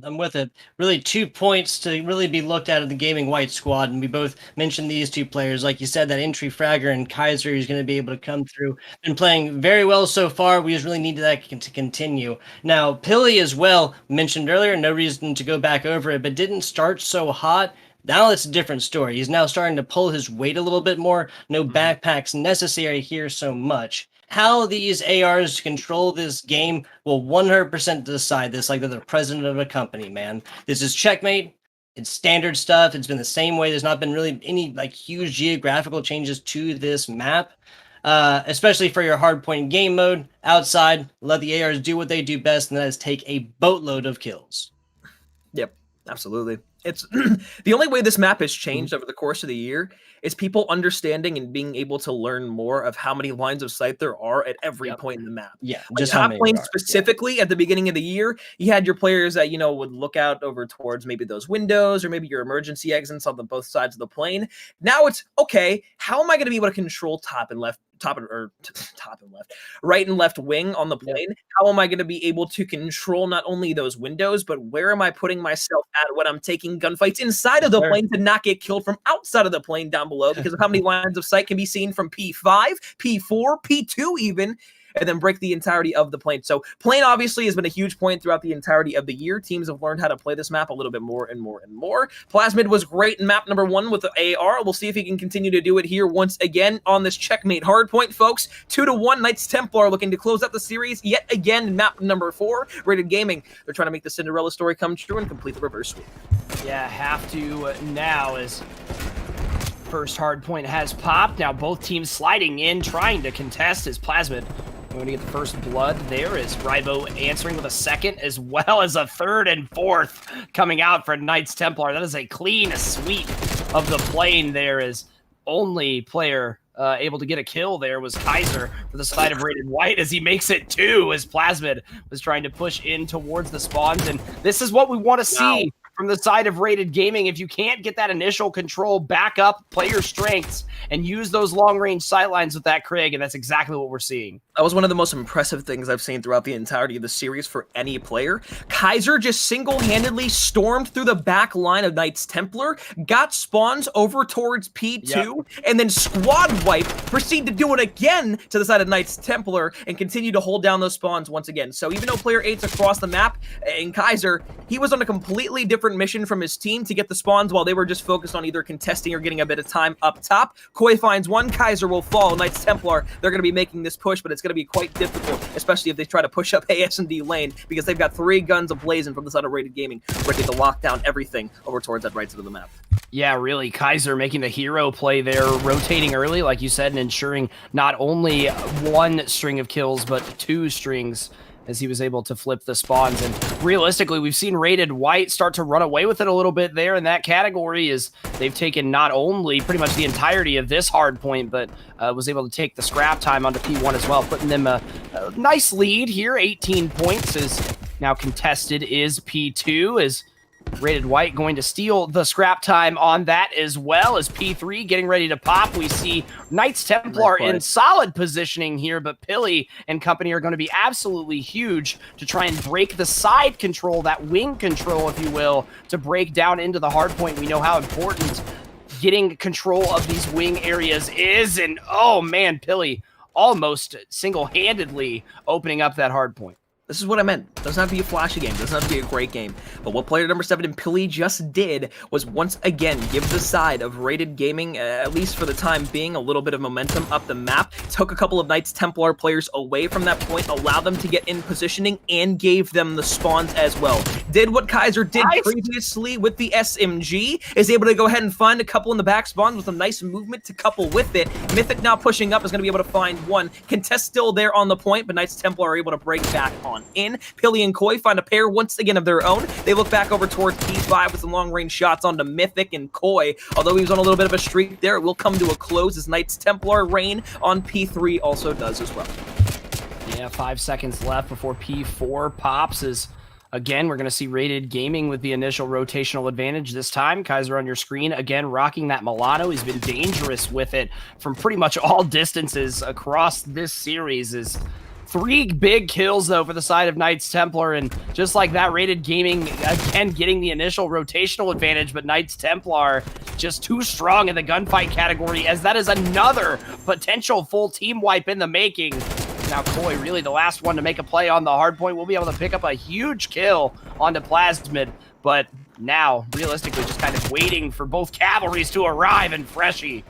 I'm with it. Really 2 points to really be looked at in the Gaming White squad, and we both mentioned these 2 players. Like you said, that entry fragger and Kaiser is going to be able to come through. Been playing very well so far. We just really need that to continue. Now, Pilly as well, mentioned earlier, no reason to go back over it, but didn't start so hot. Now it's a different story. He's now starting to pull his weight a little bit more. No backpacks necessary here so much. How these ARs control this game will 100% decide this, like they're the president of a company, man. This is Checkmate. It's standard stuff. It's been the same way. There's not been really any like huge geographical changes to this map. especially for your hardpoint game mode. Outside, let the ARs do what they do best, and that is take a boatload of kills. Yep, absolutely. It's the only way this map has changed over the course of the year is people understanding and being able to learn more of how many lines of sight there are at every point in the map. Yeah, Like just how top many lane there are. specifically at the beginning of the year, you had your players that, you know, would look out over towards maybe those windows or maybe your emergency exits on both sides of the plane. Now it's, okay, how am I going to be able to control top and left, right and left wing on the plane? How am I going to be able to control not only those windows, but where am I putting myself at when I'm taking gunfights inside of the plane to not get killed from outside of the plane down below because of how many lines of sight can be seen from P5, P4, P2 even, and then break the entirety of the plane. So plane obviously has been a huge point throughout the entirety of the year. Teams have learned how to play this map a little bit more and more and more. Plasmid was great in map number 1 with the AR. We'll see if he can continue to do it here once again on this checkmate hardpoint, folks. 2-1, Knights Templar looking to close out the series yet again in map number 4. Rated Gaming, they're trying to make the Cinderella story come true and complete the reverse sweep. Yeah, have to now as first hard point has popped. Now both teams sliding in, trying to contest as Plasmid going to get the first blood there as Rybo answering with a second as well as a third and fourth coming out for Knights Templar. That is a clean sweep of the plane there as only player able to get a kill there was Kaiser for the side of Rated White as he makes it 2 as Plasmid was trying to push in towards the spawns. And this is what we want to see from the side of Rated Gaming. If you can't get that initial control, back up, play your strengths, and use those long-range sightlines with that Krieg, and that's exactly what we're seeing. That was one of the most impressive things I've seen throughout the entirety of the series for any player. Kaiser just single-handedly stormed through the back line of Knights Templar, got spawns over towards P2, and then squad wipe, proceed to do it again to the side of Knights Templar, and continue to hold down those spawns once again. So even though player 8's across the map, in Kaiser, he was on a completely different mission from his team to get the spawns while they were just focused on either contesting or getting a bit of time up top. Koi finds one, Kaiser will fall. Knights Templar, they're going to be making this push, but it's going to be quite difficult, especially if they try to push up AS&D lane, because they've got 3 guns ablazing from the side of Rated Gaming, ready to lock down everything over towards that right side of the map. Yeah, really, Kaiser making the hero play there, rotating early, like you said, and ensuring not only 1 string of kills, but 2 strings as he was able to flip the spawns. And realistically, we've seen Rated White start to run away with it a little bit there in that category as they've taken not only pretty much the entirety of this hard point, but was able to take the scrap time onto P1 as well, putting them a nice lead here. 18 points is now contested is P2 as Rated White going to steal the scrap time on that as well as P3 getting ready to pop. We see Knights Templar in solid positioning here, but Pilly and company are going to be absolutely huge to try and break the side control, that wing control, if you will, to break down into the hard point. We know how important getting control of these wing areas is, and oh man, Pilly almost single-handedly opening up that hard point. This is what I meant. It doesn't have to be a flashy game. It doesn't have to be a great game. But what player number 7 in Pilly just did was once again give the side of Rated Gaming, at least for the time being, a little bit of momentum up the map. Took a couple of Knights Templar players away from that point, allowed them to get in positioning, and gave them the spawns as well. Did what Kaiser did previously with the SMG, is able to go ahead and find a couple in the back spawns with a nice movement to couple with it. Mythic now pushing up is going to be able to find 1. Contest still there on the point, but Knights Templar are able to break back on in. Pilly and Koi find a pair once again of their own. They look back over towards P5 with some long-range shots onto Mythic and Koi. Although he was on a little bit of a streak there, it will come to a close as Knights Templar reign on P3 also does as well. Yeah, 5 seconds left before P4 pops as, again, we're going to see Rated Gaming with the initial rotational advantage this time. Kaiser on your screen, again, rocking that Milano. He's been dangerous with it from pretty much all distances across this series. Is 3 big kills, though, for the side of Knights Templar, and just like that, Rated Gaming, again, getting the initial rotational advantage, but Knights Templar just too strong in the gunfight category, as that is another potential full team wipe in the making. Now Koi, really the last one to make a play on the hard point, will be able to pick up a huge kill onto Plasmid, but now, realistically, just kind of waiting for both cavalries to arrive, and Freshy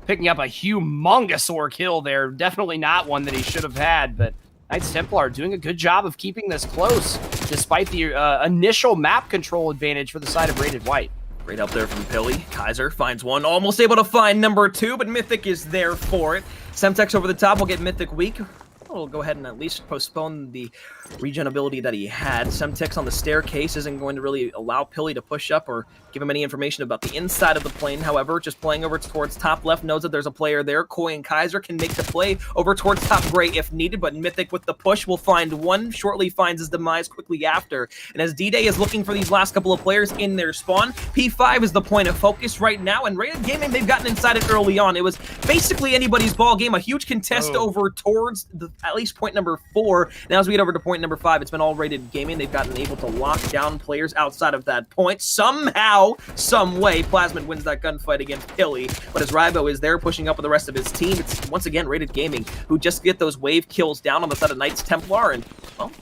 picking up a humongous kill there. Definitely not one that he should have had, but Knights Templar doing a good job of keeping this close, despite the initial map control advantage for the side of Rated White. Great help there from Pilly. Kaiser finds 1, almost able to find number 2, but Mythic is there for it. Semtex over the top will get Mythic Week. We'll go ahead and at least postpone the regen ability that he had. Semtex on the staircase isn't going to really allow Pilly to push up or give him any information about the inside of the plane. However, just playing over towards top left knows that there's a player there. Koi and Kaiser can make the play over towards top gray if needed, but Mythic with the push will find one, shortly finds his demise quickly after. And as D-Day is looking for these last couple of players in their spawn, P5 is the point of focus right now, and Rated Gaming, they've gotten inside it early on. It was basically anybody's ball game, a huge contest over towards at least point number 4. Now as we get over to point number 5, it's been all Rated Gaming. They've gotten able to lock down players outside of that point. Somehow, some way, Plasmid wins that gunfight against Pilly. But as Rybo is there pushing up with the rest of his team, it's once again Rated Gaming who just get those wave kills down on the side of Knights Templar, and well,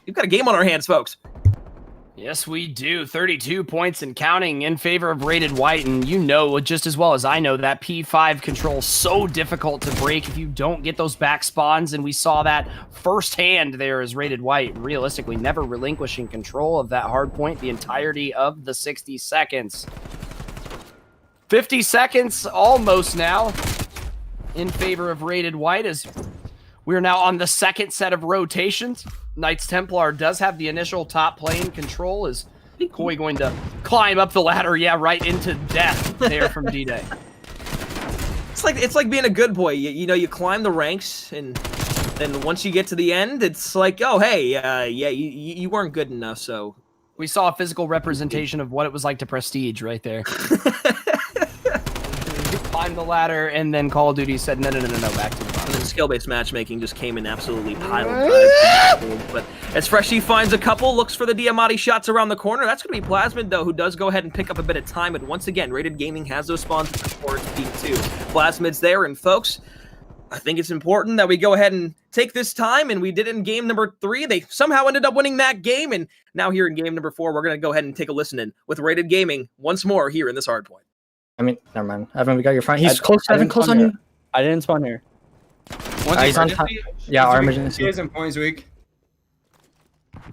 we've got a game on our hands, folks. Yes, we do. 32 points and counting in favor of Rated White, and you know just as well as I know that P5 control so difficult to break if you don't get those back spawns, and we saw that firsthand there as Rated White realistically never relinquishing control of that hard point the entirety of the 60 seconds. 50 seconds almost now in favor of Rated White as we're now on the second set of rotations. Knights Templar does have the initial top plane control. Is Koi going to climb up the ladder? Yeah, right into death there from D-Day. It's like being a good boy. You know, you climb the ranks, and then once you get to the end, it's like, oh, hey, yeah, you weren't good enough, so... We saw a physical representation of what it was like to prestige right there. Climbed the ladder, and then Call of Duty said, no, back to the bottom. And then skill-based matchmaking just came in absolutely piled drive. But as Freshie finds a couple, looks for the Diamati shots around the corner. That's going to be Plasmid, though, who does go ahead and pick up a bit of time. But once again, Rated Gaming has those spawns towards P2. Plasmid's there, and folks, I think it's important that we go ahead and take this time, and we did it in game number 3. They somehow ended up winning that game, and now here in game number 4, we're going to go ahead and take a listen in with Rated Gaming once more here in this hardpoint. I mean, never mind. Evan, we got your front. He's close. Evan, close on you. I didn't spawn here. He's on top. Yeah, our emergency. He is in points weak.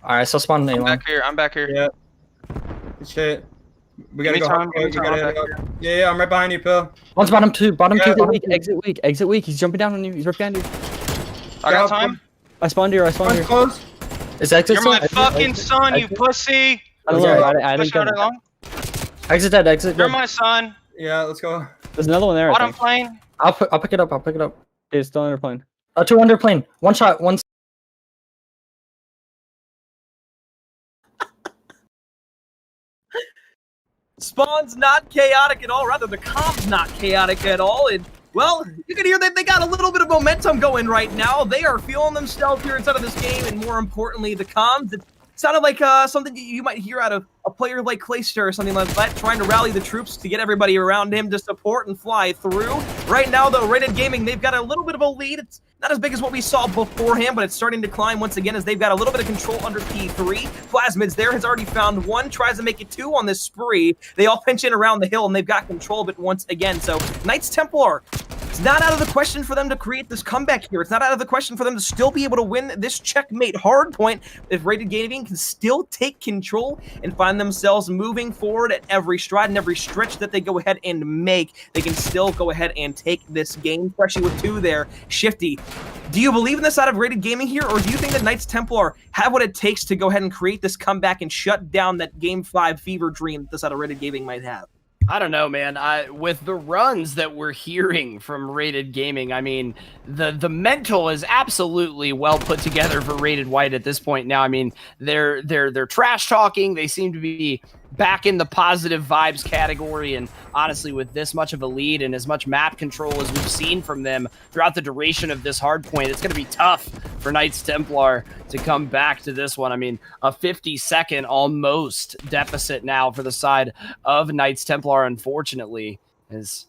Alright, so spawn I'm back here. I'm back here. Yeah. Good shit. We gotta go. Yeah, I'm right behind you, Pill. One's bottom 2. Bottom 2. Exit weak. He's jumping down on you. He's right behind you. I got time. I spawned here. Close. Is exit? You're my fucking son, you pussy. I didn't get it. Exit dead. Exit You're dead. my son. Yeah, let's go. There's another one there. Bottom plane. I'll pick it up. It's still under plane. 2 under plane. One shot. One. Spawn's not chaotic at all. Rather, the comp's not chaotic at all. And, well, you can hear that they got a little bit of momentum going right now. They are feeling themselves here inside of this game. And more importantly, the comms, it sounded like something you might hear out of a player like Clayster or something like that, trying to rally the troops to get everybody around him to support and fly through. Right now, though, Rated Gaming, they've got a little bit of a lead. It's not as big as what we saw beforehand, but it's starting to climb once again as they've got a little bit of control under P3. Plasmid's there, has already found 1, tries to make it 2 on this spree. They all pinch in around the hill, and they've got control of it once again. So, Knights Templar, it's not out of the question for them to create this comeback here. It's not out of the question for them to still be able to win this checkmate hardpoint if Rated Gaming can still take control and find themselves moving forward at every stride and every stretch that they go ahead and make. They can still go ahead and take this game. Freshie with 2 there. Shifty, do you believe in this side of Rated Gaming here, or do you think that Knights Templar have what it takes to go ahead and create this comeback and shut down that Game 5 fever dream that this side of Rated Gaming might have? I don't know, man. With the runs that we're hearing from Rated Gaming, I mean, the mental is absolutely well put together for Rated White at this point now. I mean, they're trash talking. They seem to be back in the positive vibes category, and honestly, with this much of a lead and as much map control as we've seen from them throughout the duration of this hardpoint, it's going to be tough for Knights Templar to come back to this one. I mean, a 50-second almost deficit now for the side of Knights Templar, unfortunately.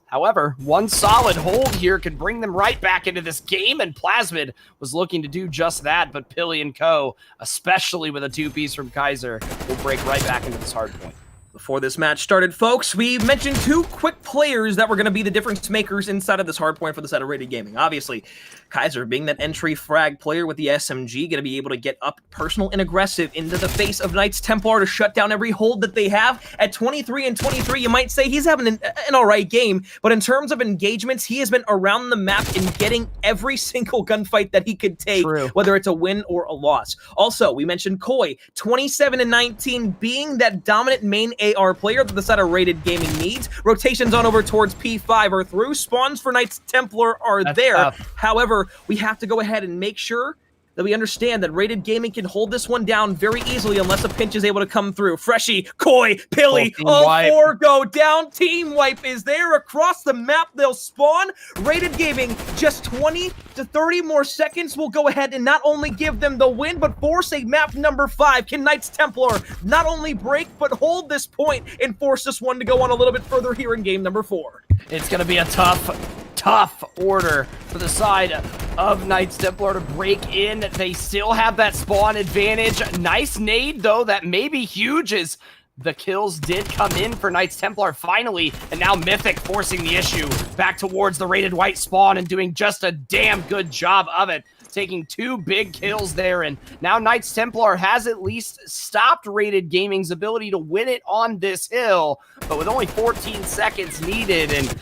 However, one solid hold here could bring them right back into this game, and Plasmid was looking to do just that, but Pilly and Co., especially with a 2-piece from Kaiser, will break right back into this hardpoint. Before this match started, folks, we mentioned two quick players that were going to be the difference makers inside of this hardpoint for the side of Rated Gaming. Obviously, Kaiser, being that entry frag player with the SMG, going to be able to get up personal and aggressive into the face of Knights Templar to shut down every hold that they have. At 23 and 23, you might say he's having an alright game, but in terms of engagements, he has been around the map and getting every single gunfight that he could take, whether it's a win or a loss. Also, we mentioned Koi, 27 and 19, being that dominant main AR player that the side of Rated Gaming needs. Rotations on over towards P5 are through. Spawns for Knights Templar are there. Tough. However, we have to go ahead and make sure that we understand that Rated Gaming can hold this one down very easily unless a pinch is able to come through. Freshie, Koi, Pilly, all four go down. Team wipe is there across the map. They'll spawn. Rated Gaming, just 20 to 30 more seconds will go ahead and not only give them the win, but force a map number 5. Can Knights Templar not only break, but hold this point and force this one to go on a little bit further here in game number 4? It's going to be a tough order for the side of Knights Templar to break in. They still have that spawn advantage. Nice nade, though, that may be huge as the kills did come in for Knights Templar finally, and now Mythic forcing the issue back towards the Rated White spawn and doing just a damn good job of it, taking 2 big kills there, and now Knights Templar has at least stopped Rated Gaming's ability to win it on this hill, but with only 14 seconds needed, and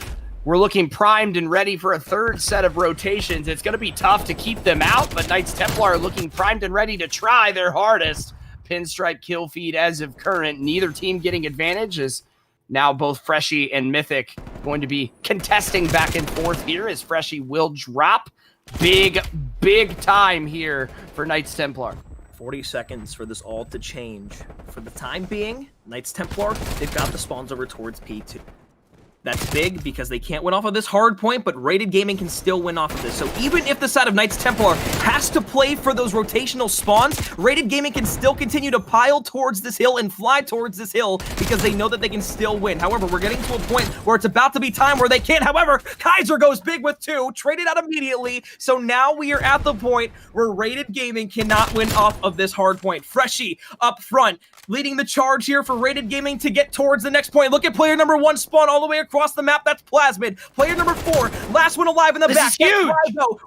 we're looking primed and ready for a third set of rotations. It's going to be tough to keep them out, but Knights Templar are looking primed and ready to try their hardest. Pinstripe kill feed as of current. Neither team getting advantage, as now both Freshie and Mythic going to be contesting back and forth here as Freshie will drop. Big time here for Knights Templar. 40 seconds for this all to change. For the time being, Knights Templar, they've got the spawns over towards P2. That's big because they can't win off of this hard point, but Rated Gaming can still win off of this. So even if the side of Knights Templar has to play for those rotational spawns, Rated Gaming can still continue to pile towards this hill and fly towards this hill because they know that they can still win. However, we're getting to a point where it's about to be time where they can't. However, Kaiser goes big with 2, traded out immediately. So now we are at the point where Rated Gaming cannot win off of this hard point. Freshie up front, leading the charge here for Rated Gaming to get towards the next point. Look at player number 1 spawn all the way across the map. That's Plasmid. Player number 4, last one alive in the back. Huge.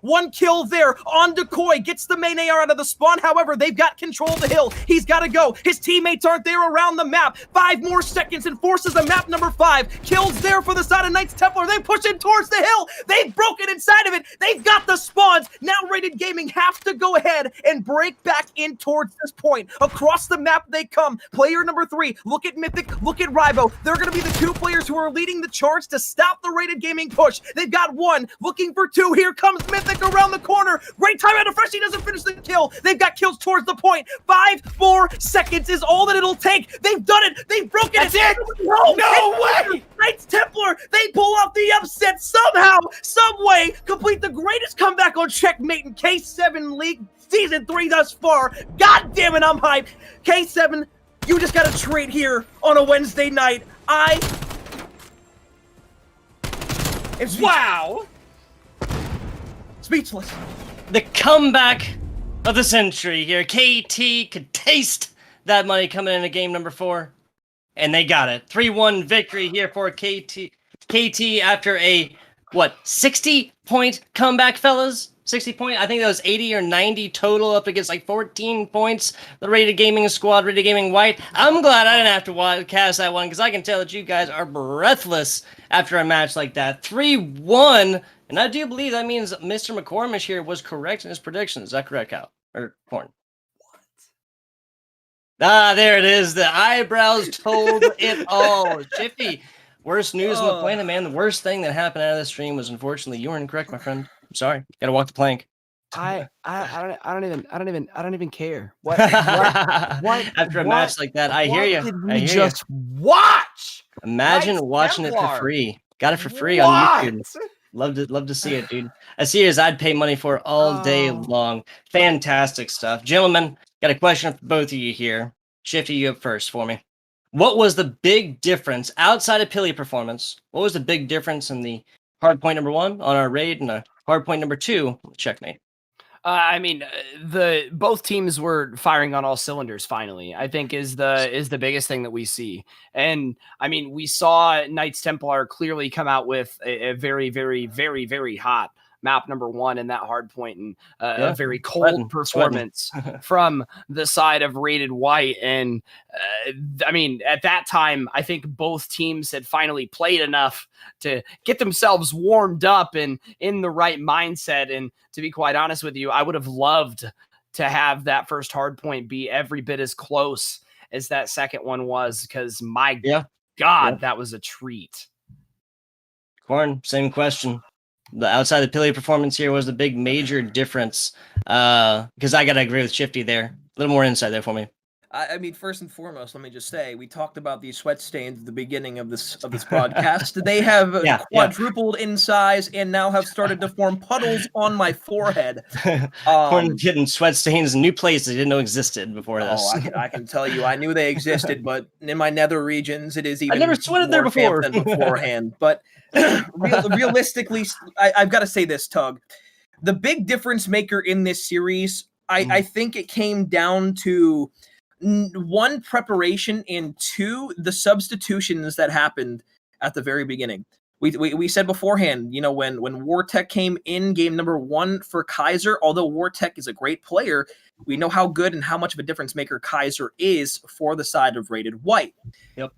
1 kill there on Decoy. Gets the main AR out of the spawn. However, they've got control of the hill. He's got to go. His teammates aren't there around the map. 5 more seconds and forces a map number 5. Kills there for the side of Knights Templar. They push in towards the hill. They've broken inside of it. They've got the spawns. Now Rated Gaming have to go ahead and break back in towards this point. Across the map they come. Player number 3. Look at Mythic. Look at Ribo. They're going to be the 2 players who are leading the charge to stop the Rated Gaming push. They've got 1 looking for 2. Here comes Mythic around the corner. Great time out of Freshie, doesn't finish the kill. They've got kills towards the point. 5 more seconds is all that it'll take. They've done it. They've broken it. That's it. No way. Knights Templar, they pull off the upset somehow, some way, complete the greatest comeback on Checkmate in K7 League Season 3 thus far. God damn it, I'm hyped. K7, you just got a treat here on a Wednesday night. Wow! Speechless. The comeback of the century here. KT could taste that money coming into game number 4, and they got it. 3-1 victory here for KT. KT after a, 60-point comeback, fellas? 60 point, I think that was 80 or 90 total up against like 14 points. The Rated Gaming squad, Rated Gaming White. I'm glad I didn't have to cast that one because I can tell that you guys are breathless after a match like that. 3-1, and I do believe that means Mr. McCormish here was correct in his prediction. Is that correct, Kyle? Or Corn? What? Ah, there it is. The eyebrows told it all. Jiffy, worst news on the planet, man. The worst thing that happened out of the stream was unfortunately you were incorrect, my friend. I'm sorry. Gotta walk the plank. I don't even care. What? After a match like that, I hear you. Did we just watch? Imagine watching it for free. Got it for free on YouTube. Love to see it, dude. A series I'd pay money for all day long. Fantastic stuff. Gentlemen, got a question for both of you here. Shifty, you up first for me. What was the big difference outside of Pilly performance? What was the big difference in the hard point number 1 on our raid and a hard point number 2 checkmate? I mean, both teams were firing on all cylinders. Finally, I think is the biggest thing that we see. And I mean, we saw Knights Templar clearly come out with a very, very, very, very hot map number 1 in that hard point, and a very cold performance from the side of Rated White. And I mean, at that time, I think both teams had finally played enough to get themselves warmed up and in the right mindset. And to be quite honest with you, I would have loved to have that first hard point be every bit as close as that second one was, because my God, that was a treat. Corn, same question. The outside the Pili performance here was the big major difference. Because I gotta agree with Shifty there. A little more insight there for me. I mean, first and foremost, let me just say, we talked about these sweat stains at the beginning of this podcast. They have quadrupled in size and now have started to form puddles on my forehead. Corn getting sweat stains in new places I didn't know existed before this. I can tell you, I knew they existed, but in my nether regions, it is even I never sweated there before. Than beforehand. But realistically, I've got to say this, Tug. The big difference maker in this series, I think it came down to 1, preparation, and 2, the substitutions that happened at the very beginning. We said beforehand, you know, when Wartech came in game number 1 for Kaiser, although Wartech is a great player, we know how good and how much of a difference maker Kaiser is for the side of Rated White. Yep.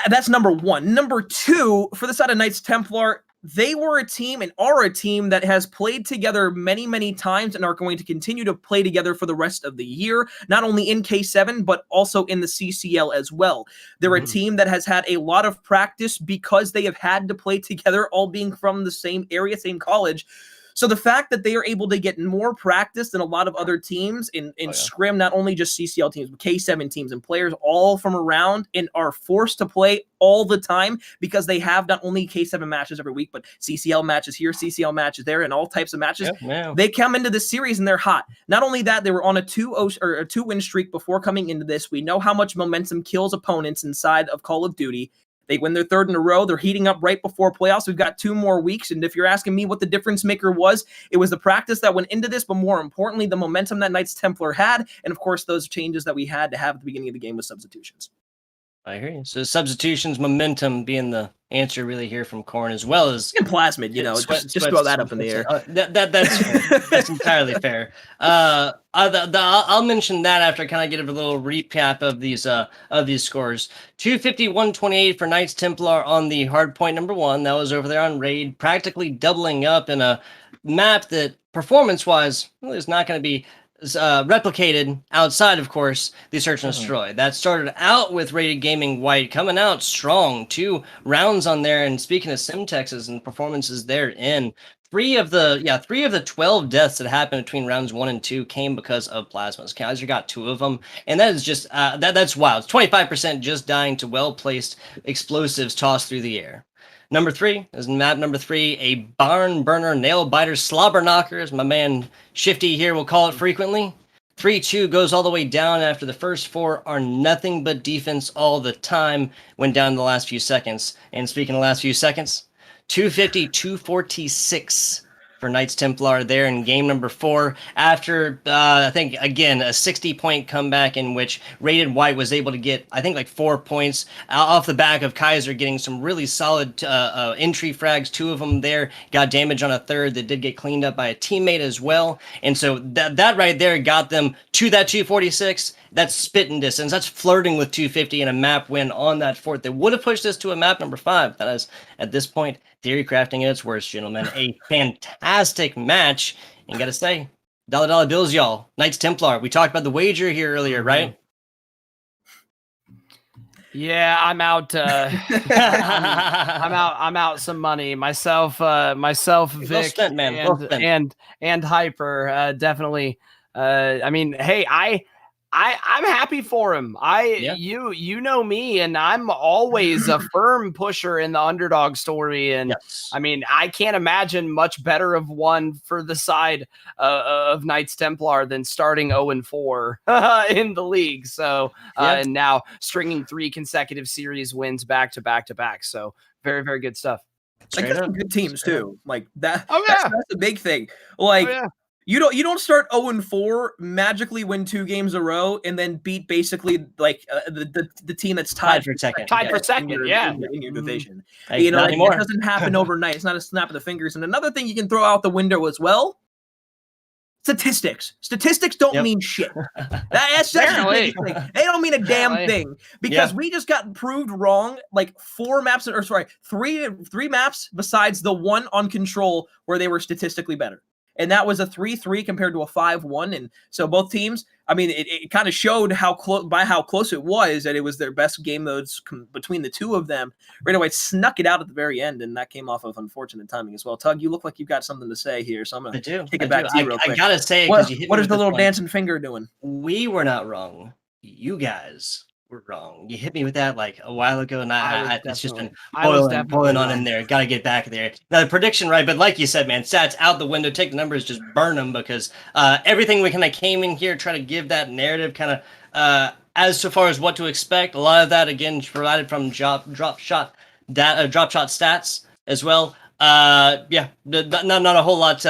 That's number 1. Number 2, for the side of Knights Templar, they were a team and are a team that has played together many, many times and are going to continue to play together for the rest of the year, not only in K7, but also in the CCL as well. They're a team that has had a lot of practice because they have had to play together, all being from the same area, same college. So the fact that they are able to get more practice than a lot of other teams in scrim, not only just CCL teams, but K7 teams and players all from around, and are forced to play all the time because they have not only K7 matches every week, but CCL matches here, CCL matches there, and all types of matches. They come into the series and they're hot. Not only that, they were on a 2-win streak before coming into this. We know how much momentum kills opponents inside of Call of Duty. They win their 3rd in a row. They're heating up right before playoffs. We've got 2 more weeks. And if you're asking me what the difference maker was, it was the practice that went into this, but more importantly, the momentum that Knights Templar had. And of course, those changes that we had to have at the beginning of the game with substitutions. I hear you. So substitutions, momentum being the answer really here from Corn, as well as and plasmid, you know, just throw that up in the air. That's entirely fair. I'll mention that after I kind of give a little recap of these scores. 250-128 for Knights Templar on the hard point number 1. That was over there on Raid, practically doubling up in a map that performance-wise really is not going to be replicated outside, of course, the Search and Destroy. That started out with Rated Gaming White coming out strong, 2 rounds on there. And speaking of Simtexes and performances therein, 3 of the 12 deaths that happened between rounds 1 and 2 came because of plasmas. Kaiser got 2 of them, and that is just that's wild. It's 25% just dying to well-placed explosives tossed through the air. Number 3 is map number 3, a barn burner, nail biter, slobber knocker, as my man Shifty here will call it frequently. 3-2 goes all the way down after the first 4 are nothing but defense all the time. Went down in the last few seconds. And speaking of the last few seconds, 250-246 for Knights Templar there in game number 4 after, I think, again, a 60-point comeback in which Rated White was able to get, I think, like 4 points off the back of Kaiser getting some really solid entry frags. 2 of them there got damage on a 3rd that did get cleaned up by a teammate as well. And so that right there got them to that 246. That's spitting distance. That's flirting with 250 and a map win on that 4th. They would have pushed this to a map number 5. That is, at this point, theory crafting at its worst, gentlemen. A fantastic match. And gotta say, dollar bills, y'all. Knights Templar. We talked about the wager here earlier, right? Yeah, I'm out. I'm out some money. Myself, Vic, well spent, man. And Hyper, definitely. I mean, hey, I'm happy for him. You know me, and I'm always a firm pusher in the underdog story. And I mean, I can't imagine much better of one for the side of Knights Templar than starting 0-4 in the league. So, and now stringing 3 consecutive series wins back to back to back. So very, very good stuff. Like, some good teams too. Like that. Oh yeah, that's a big thing. Like. You don't start 0-4, magically win 2 games in a row, and then beat basically like the team that's tied for second. Tied for second, in your division. Hey, not Like, anymore. it doesn't happen overnight. It's not a snap of the fingers. And another thing you can throw out the window as well. Statistics. Statistics don't mean shit. That's the biggest thing. They don't mean a damn thing because we just got proved wrong. Like 3 maps besides the one on Control where they were statistically better, and that was a 3-3 compared to a 5-1. And so both teams, I mean, it kind of showed how close it was, that it was their best game modes between the two of them. Right away, snuck it out at the very end, and that came off of unfortunate timing as well. Tug, you look like you've got something to say here, so I'm going to kick it back to you real quick. I gotta say, because you hit what me is with the little this one. dancing finger doing? We were not wrong. You guys were wrong. You hit me with that like a while ago, and it's just been boiling on in there. Got to get back there. Now the prediction, right? But like you said, man, stats out the window. Take the numbers, just burn them, because everything we kind of came in here try to give that narrative kind of as so far as what to expect. A lot of that again provided from DropShotStats as well. Not a whole lot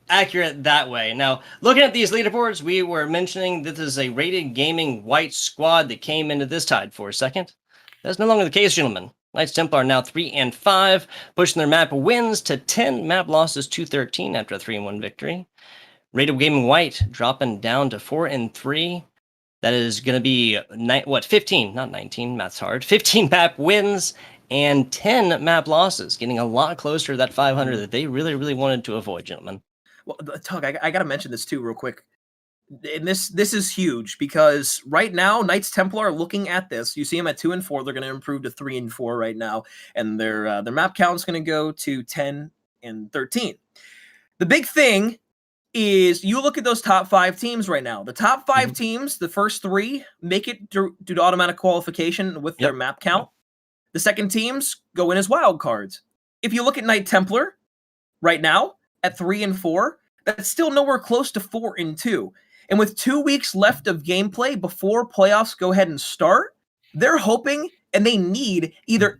accurate that way. Now, looking at these leaderboards, we were mentioning this is a rated gaming white squad that came into this tide for a second. That's no longer the case, gentlemen. Knights Templar are now 3-5, pushing their map wins to 10, map losses to 13 after a 3-1 victory. Rated gaming white dropping down to 4-3. That is going to be 15, not 19. Math's hard. 15 map wins and 10 map losses, getting a lot closer to that 500 that they really, really wanted to avoid, gentlemen. Well, Tug, I got to mention this too real quick. And this is huge because right now, Knights Templar are looking at this. You see them at 2-4. They're going to improve to 3-4 right now. And their map count is going to go to 10 and 13. The big thing is you look at those top 5 teams right now. The top 5 teams, the first 3, make it due to automatic qualification with their map count. The second teams go in as wild cards. If you look at Knight Templar right now at 3-4, that's still nowhere close to 4-2. And with 2 weeks left of gameplay before playoffs go ahead and start, they're hoping and they need either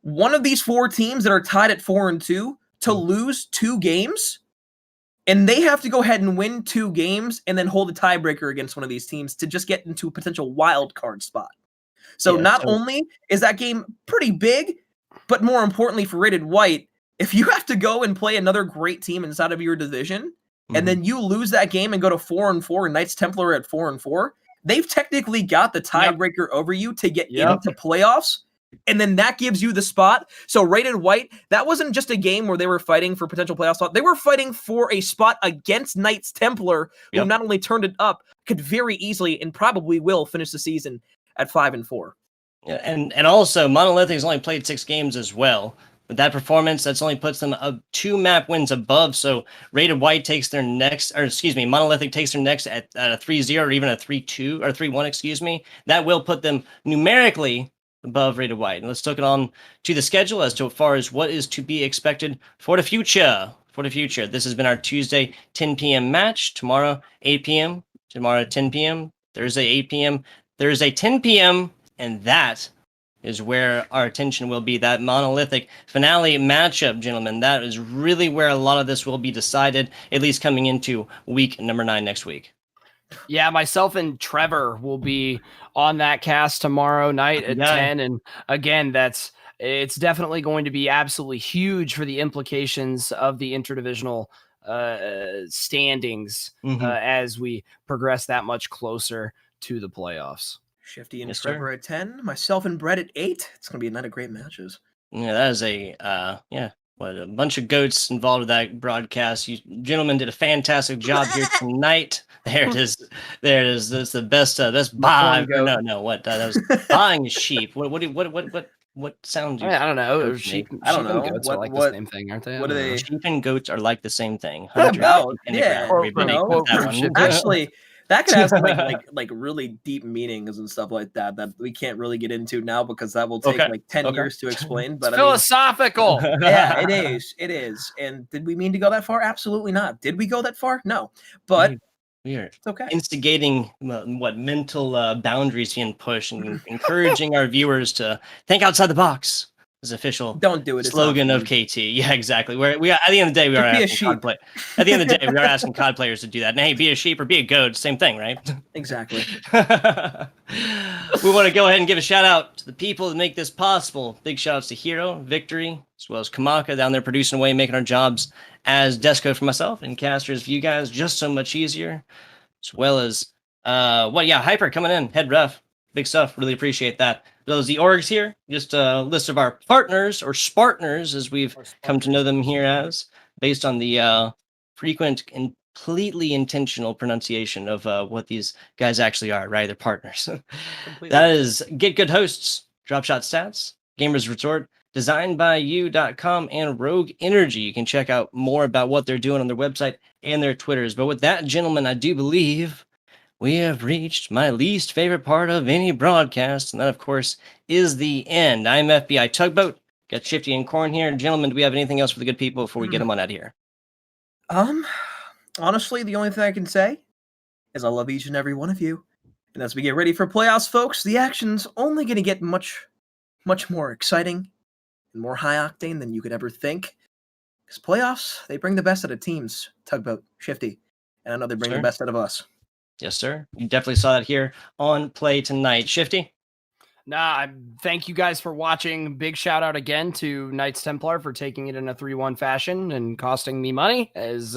one of these 4 teams that are tied at 4-2 to lose 2 games, and they have to go ahead and win 2 games and then hold a tiebreaker against one of these teams to just get into a potential wild card spot. So not only is that game pretty big, but more importantly for Rated White, if you have to go and play another great team inside of your division, and then you lose that game and go to 4-4, and Knights Templar at 4-4, they've technically got the tiebreaker over you to get into playoffs, and then that gives you the spot. So Rated White, that wasn't just a game where they were fighting for potential playoff spot. They were fighting for a spot against Knights Templar, who not only turned it up, could very easily and probably will finish the season at 5-4. Yeah, and also Monolithic's only played 6 games as well. With that performance, that's only puts them 2 map wins above. So Rated White takes their next, Monolithic takes their next at a 3-0 or even a 3-2 or 3-1, That will put them numerically above Rated White. And let's look it on to the schedule as far as what is to be expected for the future. This has been our Tuesday 10 p.m. match. Tomorrow 8 p.m. Tomorrow 10 p.m. Thursday 8 p.m. Thursday 10 p.m. And that is where our attention will be, that Monolithic finale matchup, gentlemen. That is really where a lot of this will be decided, at least coming into week number 9 next week. Yeah, myself and Trevor will be on that cast tomorrow night at 10. And again, it's definitely going to be absolutely huge for the implications of the interdivisional standings as we progress that much closer to the playoffs. Shifty and Trevor at 10, myself and Brett at 8. It's going to be a night of great matches. Yeah, that is a bunch of goats involved with that broadcast. You gentlemen did a fantastic job here tonight. There it is. That's the best. That's buy. No. What? That was buying sheep. What sound? Do you I don't know. Sheep. I don't know. Goats are like the same thing, aren't they? What are they? Sheep and goats are like the same thing. Actually. That could have some like really deep meanings and stuff like that we can't really get into now because that will take like 10 years to explain. But it's philosophical. Yeah, it is. And did we mean to go that far? Absolutely not. Did we go that far? No. But we're okay. Instigating mental boundaries being pushed and encouraging our viewers to think outside the box. His official Don't do it. It's slogan not of KT. Yeah, exactly. We are, at the end of the day, we are Just be a asking COD at the end of the day, we are asking COD players to do that. And hey, be a sheep or be a goat, same thing, right? Exactly. We want to go ahead and give a shout out to the people that make this possible. Big shout outs to Hero, Victory, as well as Kamaka down there producing away, making our jobs as desk code for myself and casters for you guys just so much easier. As well as Hyper coming in, head ref. Big stuff. Really appreciate that. Those the orgs here, just a list of our partners or Spartners as we've come to know them here as, based on the frequent and completely intentional pronunciation of what these guys actually are, right? They're partners. That is GitGudHosts, DropShotStats, Gamers Resort, DesignByYou.com, and Rogue Energy. You can check out more about what they're doing on their website and their Twitters. But with that, gentlemen, I do believe we have reached my least favorite part of any broadcast, and that, of course, is the end. I'm FBI Tugboat. Got Shifty and Corn here. Gentlemen, do we have anything else for the good people before we get them on out of here? Honestly, the only thing I can say is I love each and every one of you. And as we get ready for playoffs, folks, the action's only going to get much, much more exciting and more high octane than you could ever think. Because playoffs, they bring the best out of teams, Tugboat, Shifty, and I know they bring the best out of us. Yes, sir. You definitely saw that here on Play Tonight. Shifty? Thank you guys for watching. Big shout out again to Knights Templar for taking it in a 3-1 fashion and costing me money. As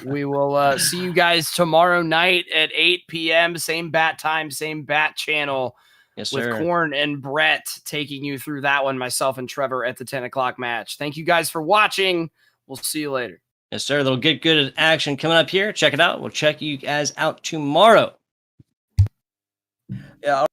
we will see you guys tomorrow night at 8 p.m. Same bat time, same bat channel. Yes, with sir. Corn and Brett taking you through that one, myself and Trevor at the 10 o'clock match. Thank you guys for watching. We'll see you later. Yes, sir. Little Get Good action coming up here. Check it out. We'll check you guys out tomorrow. Yeah.